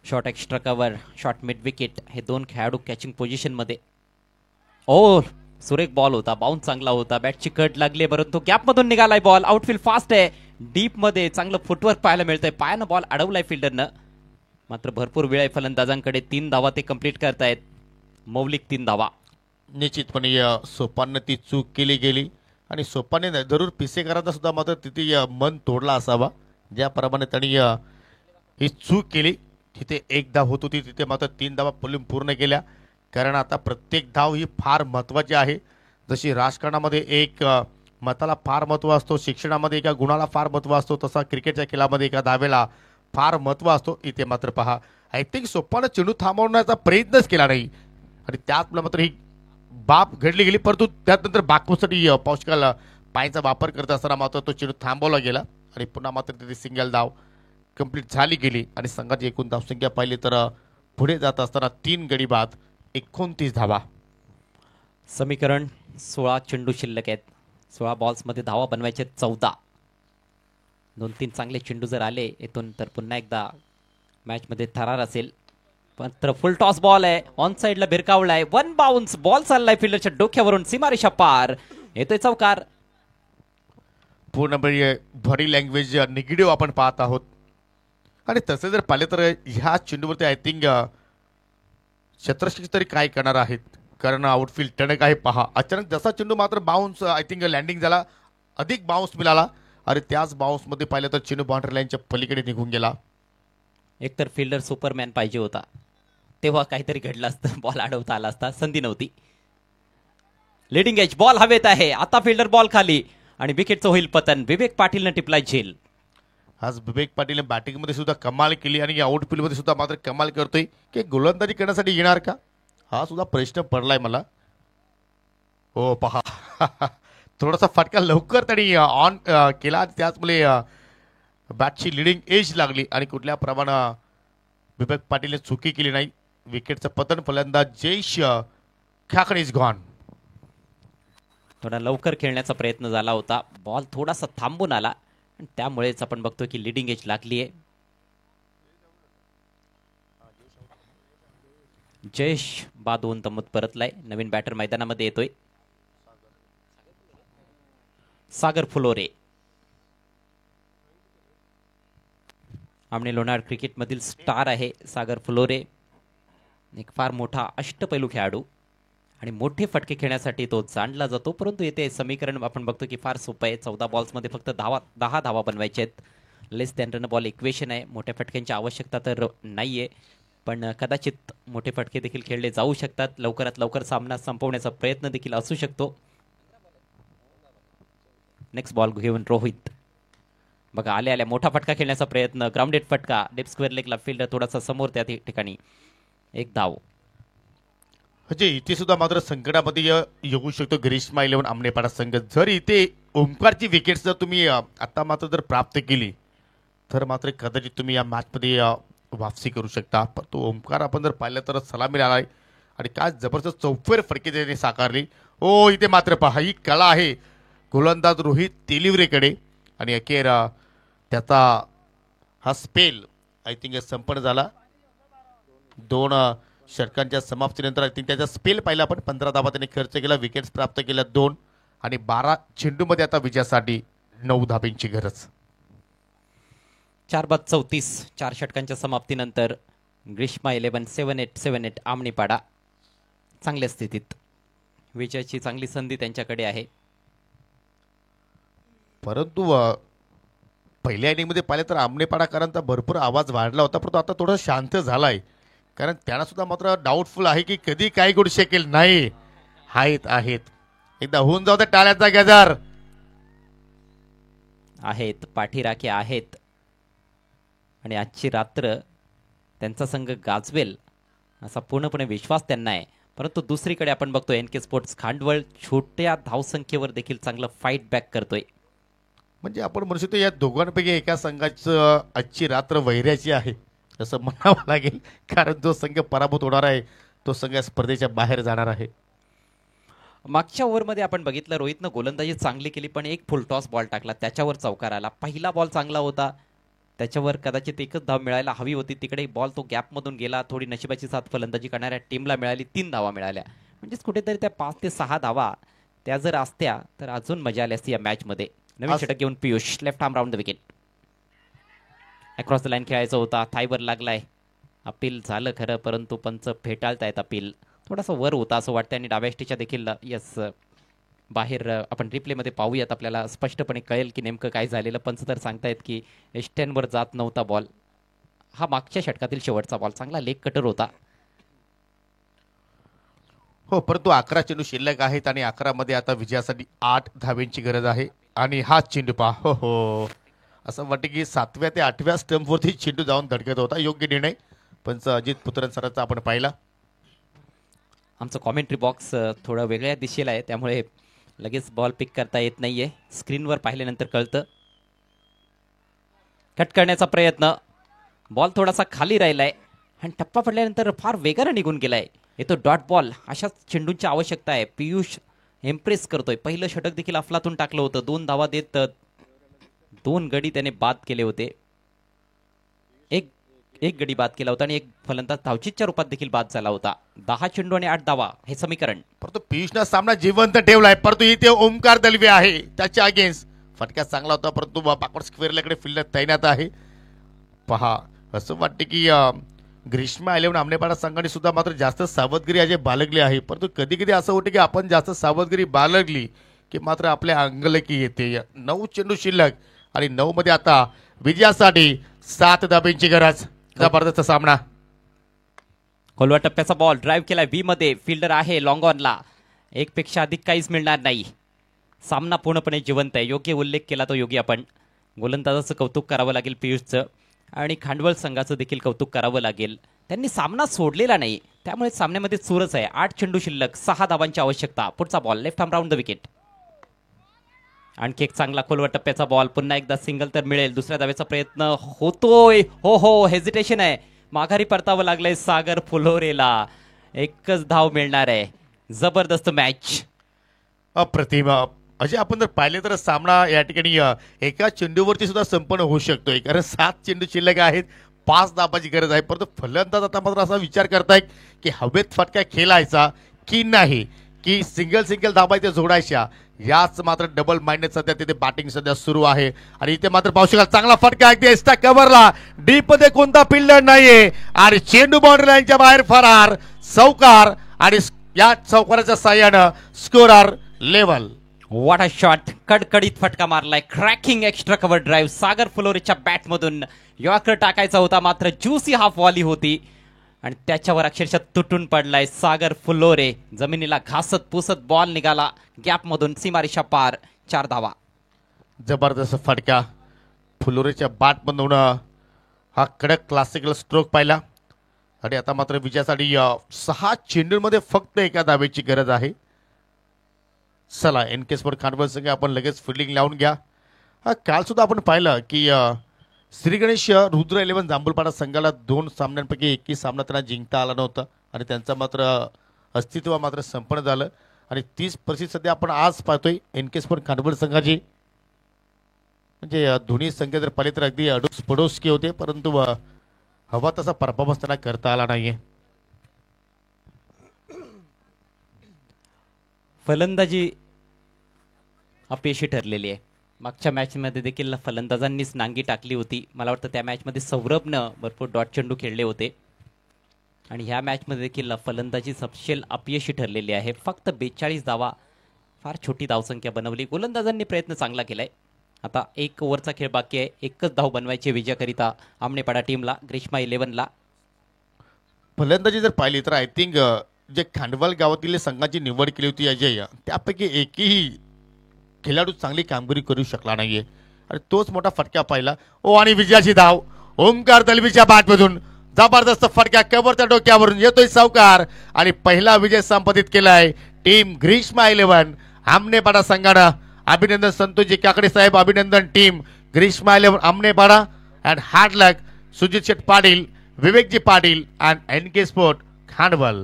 Short extra cover, short mid wicket हे 2 खेळाडू कॅचिंग पोझिशन मध्ये. ओ सुरेख बॉल होता. बाउन्स चांगला होता. बॅटची कट लागली परंतु गॅप मधून निघालाय बॉल. आउटफील्ड फास्ट आहे. डीप मध्ये चांगलं फुटवर्क पाहायला मिळतंय. पायानं बॉल अडवलाय फिल्डरनं. मात्र भरपूर वेळ आहे फलंदाजांकडे. 3 धावा ते कंप्लीट करतायत. मौलिक 3 धावा. निश्चितपणे सोपाननं ती चूक केली गेली आणि सोपाने जरूर पिसेकरांचा सुद्धा मात्र तिथे मन तोडला असावा. ज्याप्रमाणे त्यांनी ही चूक केली. तिथे 1 धाव होत होती, तिथे मात्र 3 धावा पूर्ण केल्या. कारण आता प्रत्येक धाव ही फार महत्त्वाची आहे. जशी राजकारणामध्ये एक मताला फार महत्त्व असतो, शिक्षणामध्ये एका गुणाला फार महत्त्व असतो, तसा क्रिकेटच्या खेळामध्ये एका धावेला फार महत्त्व असतो. इथे मात्र पहा आय थिंक सोपानं चेंडू थांबवण्याचा प्रयत्नच केला नाही आणि त्यात मात्र ही बाब घडली गेली. परंतु त्यानंतर बाकूसाठी पौष्टिकाल पायाचा वापर करत असताना मात्र तो चेंडू थांबवला गेला आणि पुन्हा मात्र तिथे सिंगल धाव कंप्लीट झाली गेली. आणि संघाची एकूण धावसंख्या पाहिली तर पुढे जात असताना 3 गडी बाद 29 धावा. समीकरण 16 चेंडू शिल्लक आहेत. 16 बॉल्समध्ये धावा बनवायचे 14. 2-3 चांगले चेंडू जर आले इथून तर पुन्हा एकदा मॅचमध्ये थरार असेल. पण फुल टॉस बॉल आहे. ऑन साइडला भिरकावलाय. 1 बाउन्स बॉल चाललाय फिल्डरच्या डोक्यावरून. सीमारेषा पार. येतोय चौकार. पूर्णपणे बॉडी लँग्वेज निगेटिव्ह आपण पाहत आहोत. आणि तसे जर पाहिले तर ह्या चेंडूवरती आय थिंक शतरक्षक तरी काय करणार आहेत, कारण आउटफील्ड टणक आहे. पहा अचानक जसा चेंडू मात्र बाउन्स आय थिंक लँडिंग झाला, अधिक बाउन्स मिळाला आणि त्याच बाउन्समध्ये पाहिलं तर चेंडू बाउंड्री लाईनच्या पलीकडे निघून गेला. एकतर फिल्डर सुपरमॅन पाहिजे होता, तेव्हा काहीतरी घडलं असतं, बॉल अडवता आला असता, संधी नव्हती. लिडिंग एज बॉल हवेत आहे, आता फिल्डर बॉल खाली आणि विकेटचं होईल पतन. विवेक पाटीलनं टिपलाय झेल. आज विवेक पाटीलने बॅटिंगमध्ये सुद्धा कमाल केली आणि आउटफील्डमध्ये सुद्धा मात्र कमाल करतोय की गोलंदाजी करण्यासाठी येणार का, हा सुद्धा प्रश्न पडलाय मला. हो पहा थोडासा फटका लवकर त्यांनी ऑन केला, त्याचमुळे बॅटची लिडिंग एज लागली आणि कुठल्या प्रमाणे विवेक पाटीलने चुकी केली नाही. विकेटचं पतन, फलंदाज जयेश खाकणे इज गॉन. थोडा लवकर खेळण्याचा प्रयत्न झाला होता, बॉल थोडासा थांबून आला आणि त्यामुळेच आपण बघतो की लिडिंग एज लागली आहे. जयेश बाद होऊन तमत परतलाय. नवीन बॅटर मैदानामध्ये येतोय, सागर फुलोरे. आमने लोणार क्रिकेटमधील स्टार आहे सागर फुलोरे, एक फार मोठा अष्टपैलू खेळाडू आणि मोठे फटके खेळण्यासाठी तो जाणला जातो. परंतु येथे समीकरण आपण बघतो की फार सोपं आहे. 14 बॉल्समध्ये फक्त 10 धावा बनवायचे आहेत. लेस दॅन रन बॉल इक्वेशन आहे. मोठ्या फटक्यांची आवश्यकता तर नाही आहे, पण कदाचित मोठे फटके देखील खेळले जाऊ शकतात. लवकरात लवकर सामना संपवण्याचा प्रयत्न देखील असू शकतो. नेक्स्ट बॉल घेऊन रोहित. बघा आल्या मोठा फटका खेळण्याचा प्रयत्न, ग्राउंडेड फटका, डेप स्क्वेअर लेगला फिल्डर थोडासा समोर, त्या ठिकाणी एक धाव. म्हणजे इथे सुद्धा मात्र संकटामध्ये येऊ शकतो ग्रीष्मा 11 आमनेपाडा संघ. जर इथे ओमकारची विकेट जर तुम्ही आता मात्र जर प्राप्त केली तर मात्र कदाचित तुम्ही या मॅचमध्ये वापसी करू शकता. पण तो ओमकार आपण जर पाहिलं तर सलामी आलाय आणि काय जबरदस्त चौफेर फटके त्याने साकारली. ओ इथे मात्र पहा ही कला आहे गोलंदाज रोहित तेलिवरेकडे आणि अखेर त्याचा हा स्पेल आय थिंक संपन्न झाला. 2 षटकांच्या समाप्तीनंतर आय थिंक त्याचा स्पेल पाहिला आपण. 15 धावा त्याने खर्च केला, विकेट्स प्राप्त केल्या 2 आणि 12 चेंडूमध्ये आता विजयासाठी 9 धाब्यांची गरज. 4 बाद 34. 4 षटकांच्या समाप्तीनंतर ग्रीष्मा 11 7-8 आमणीपाडा चांगल्या स्थितीत. विजयाची चांगली संधी त्यांच्याकडे आहे. परंतु पहिल्या इनिंगमध्ये पाहिलं तर आमनेपाडाकरांचा भरपूर आवाज वाढला होता, परंतु आता थोडा शांत झालाय, कारण त्यांना सुद्धा मात्र डाऊटफुल आहे की कधी काय घडू शकेल. नाही आहेत एकदा होऊन जाऊ द्या टाळ्याचा गजर. आहेत पाठीराखे आहेत आणि आजची रात्र त्यांचा संघ गाजवेल असा पूर्णपणे विश्वास त्यांना आहे. परंतु दुसरीकडे आपण बघतो एन के स्पोर्ट्स खांडवळ छोट्या धावसंख्येवर देखील चांगलं फाईट बॅक करतोय. म्हणजे आपण म्हणू शकतो या दोघांपैकी एका संघाचं आजची रात्र वैऱ्याची आहे असं म्हणावं लागेल, कारण जो संघ पराभूत होणार आहे तो संघ स्पर्धेच्या बाहेर जाणार आहे. मागच्या ओव्हरमध्ये आपण बघितलं रोहितनं गोलंदाजी चांगली केली, पण एक फुल टॉस बॉल टाकला, त्याच्यावर चौकार आला. पहिला बॉल चांगला होता, त्याच्यावर कदाचित एकच धाव मिळायला हवी होती. तिकडे बॉल तो गॅपमधून गेला. थोडी नशिबाची साथ फलंदाजी करणाऱ्या टीमला मिळाली. 3 धावा मिळाल्या. म्हणजेच कुठेतरी त्या 5 ते 6 धावा त्या जर असत्या तर अजून मजा आली असती या मॅचमध्ये. नवीन षटक घेऊन Piyush left arm round the wicket. Across the line खेळायचा होता, थायवर लागलाय. अपील झालं खरं, परंतु पंच फेटाळतायत अपील. थोडासा वर होता असं वाटतं आणि डाव्या स्टेच्या देखील यस बाहेर आपण रिप्लेमध्ये पाहूयात, आपल्याला स्पष्टपणे कळेल की नेमकं काय झालेलं. पंच तर सांगतायत की एस्टेनवर जात नव्हता बॉल. हा मागच्या षटकातील शेवटचा बॉल चांगला लेग कटर होता. हो, परंतु 11 चेंडू शिल्लक आहेत आणि 11 मध्ये आता विजयासाठी 8 धाब्यांची गरज आहे. आणि हा चेंडू पहा, हो असं वाटतं की 7व्या ते 8व्या स्टंपवरती चेंडू जाऊन धडकत होता. योग्य निर्णय पंच अजित पुत्रन सरांचा आपण पाहिला. आमचं कॉमेंट्री बॉक्स थोडं वेगळ्या दिशेला आहे, त्यामुळे लगेच बॉल पिक करता येत नाहीये. स्क्रीनवर पाहिल्यानंतर कळतं. कट करण्याचा प्रयत्न, बॉल थोडासा खाली राहिलाय आणि टप्पा पडल्यानंतर फार वेगानं निघून गेलाय. येतो डॉट बॉल. अशाच चेंडूंची आवश्यकता आहे. पियुष इम्प्रेस करतोय. पहिलं षटक देखील अफलातून टाकलं होतं. 2 धावा देत 2 गडी त्याने बाद केले होते. एक गडी बाद केला होता आणि एक फलंदाज धावचीच्या रूपात देखील बाद झाला होता. 10 चेंडू आणि 8 धावा हे समीकरण. परंतु पियुषनं सामना जिवंत ठेवलाय, परंतु इथे ओमकार दलवे आहे त्याच्या अगेन्स्ट. फटका चांगला होता परंतु बॅकवर्ड स्क्वेअरल्याकडे फिल्डर तैनात आहे. पहा असं वाटते की ग्रीष्मा 11 आमनेपाडा संघाने सुद्धा मात्र जास्त सावधगिरी अजय बाळगली आहे. परंतु कधी कधी असं होतं की आपण जास्त सावधगिरी बाळगली की मात्र आपल्या अंगलकी येते. 9 चेंडू शिल्लक आणि 9 मध्ये आता विजयासाठी 7 धाब्यांची गरज. जबरदस्त सामना. खोलवा टप्प्याचा बॉल ड्राईव्ह केला बी मध्ये, फिल्डर आहे लॉंग ऑनला, एक पेक्षा अधिक काहीच मिळणार नाही. सामना पूर्णपणे जिवंत आहे. योग्य उल्लेख केला तो योगी आपण. गोलंदाजाचं कौतुक करावं लागेल पियुषचं आणि खांडवळ संघाचं देखील कौतुक करावं लागेल. त्यांनी सामना सोडलेला नाही, त्यामुळे सामन्यामध्ये चुरस आहे. 8 चेंडू शिल्लक, 6 धावांची आवश्यकता. पुढचा ball left arm round the wicket. आणखी एक चांगला खोलवा टप्प्याचा बॉल, पुन्हा एकदा सिंगल तर मिळेल. दुसऱ्या धावेचा प्रयत्न होतोय. हो हेजिटेशन आहे, माघारी परतावं लागलंय सागर फुलोरेला. एकच धाव मिळणार आहे. जबरदस्त मॅच. अप्रतिम. अजय आपण जर पाहिले तर सामना या ठिकाणी एका चेंडूवरती सुद्धा संपन्न होऊ शकतोय, कारण 7 चेंडू शिल्लक आहेत, 5 धाबाची गरज आहे. परंतु फलंदाज आता मात्र असा विचार करतायत की हवेत फटका खेळायचा की नाही, की सिंगल धाबा इथे जोडायच्या. याच मात्र डबल माइंड सध्या तिथे बॅटिंग सध्या सुरू आहे. आणि इथे मात्र पाहू शकाल चांगला फटका अगदी एक्स्ट्रा कव्हरला, डीप मध्ये कोणता फिल्डर नाहीये आणि चेंडू बाउंड्री लाईनच्या बाहेर फरार. चौकार आणि या चौकाराच्या साह्यानं scorer level. What a shot. कडकडीत फटका मारलाय. क्रॅकिंग एक्स्ट्रा कव्हर ड्राईव्ह सागर फुलोरेच्या बॅटमधून. यॉर्कर टाकायचा होता मात्र ज्युसी हाफ वॉली होती आणि त्याच्यावर अक्षरशः तुटून पडलाय सागर फुलोरे. जमिनीला घासत पुसत बॉल निघाला गॅपमधून, सीमारेषा पार. 4 धावा. जबरदस्त फटका फुलोरेच्या बॅटमधून. हा कडक क्लासिकल स्ट्रोक पाहिला आणि आता मात्र विजयासाठी 6 चेंडूंमध्ये फक्त एका धावेची गरज आहे. चला NK स्पोर्ट खांडवळ संघ आपण लगेच फिल्डिंग लावून घ्या. काल सुद्धा आपण पाहिलं की श्री गणेश रुद्र 11 जांभूलपाडा संघाला 2 सामन्यांपैकी एकही सामना त्यांना जिंकता आला नव्हता आणि त्यांचं मात्र अस्तित्व मात्र संपन्न झालं. आणि तीच परिस्थिती सध्या आपण आज पाहतोय NK स्पोर्ट खांडवळ संघाची. म्हणजे दोन्ही संघ जर पाहिले तर अगदी अडोस पडोसकी होते, परंतु हवा तसा परफॉर्मन्स त्यांना करता आला नाहीये. फलंदाजी अपयशी ठरलेली आहे. मागच्या मॅचमध्ये देखील फलंदाजांनीच नांगी टाकली होती. मला वाटतं त्या मॅचमध्ये सौरभनं भरपूर डॉट चेंडू खेळले होते आणि ह्या मॅचमध्ये देखील फलंदाजी सपशेल अपयशी ठरलेली आहे. फक्त 42 धावा, फार छोटी धावसंख्या बनवली. गोलंदाजांनी प्रयत्न चांगला केलाय. आता 1 ओव्हरचा खेळ बाकी आहे. एकच धाव बनवायची विजयाकरिता आमनेपाडा टीमला, ग्रीष्मा 11ला. फलंदाजी जर पाहिली तर आय थिंक जे खांडवाल गावातील संघाची निवड केली होती अजय, त्यापैकी एकही खेळाडू चांगली कामगिरी करू शकला नाहीये आणि तोच मोठा फटका पाहिला. आणि विजयाची धाव ओमकार दलवीच्या बॅटमधून. जबरदस्त फटका कव्हरच्या डोक्यावरून येतोय चौकार आणि पहिला विजय संपादित केलाय टीम ग्रीष्मा 11 आमनेपाडा संघानं. अभिनंदन संतोषजी काकडे साहेब, अभिनंदन team Grishma 11 Amnepada and hard luck Sujit Sheth Patil, विवेकजी Patil and NK sport Khandval.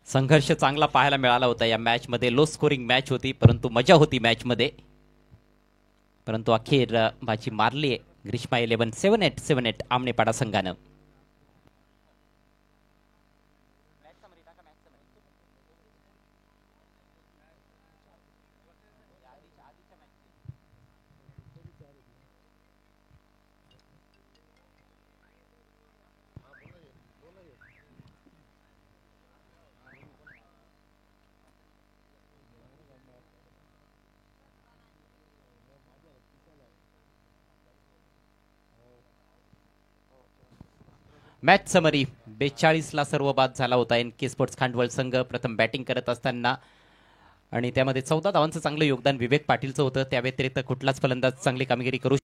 संघर्ष चांगला पाहायला मिळाला होता या मॅचमध्ये. लो स्कोरिंग मॅच होती परंतु मजा होती मॅचमध्ये. परंतु अखेर बाजी मारली ग्रीष्मा 11 7-8 आमनेपाडा संघानं. मॅच समरी 42ला सर्व बाद झाला होता NK स्पोर्ट्स खांडवळ संघ प्रथम बॅटिंग करत असताना आणि त्यामध्ये 14 धावांचं चांगलं योगदान विवेक पाटीलचं होतं. त्या व्यतिरिक्त कुठलाच फलंदाज चांगली कामगिरी करू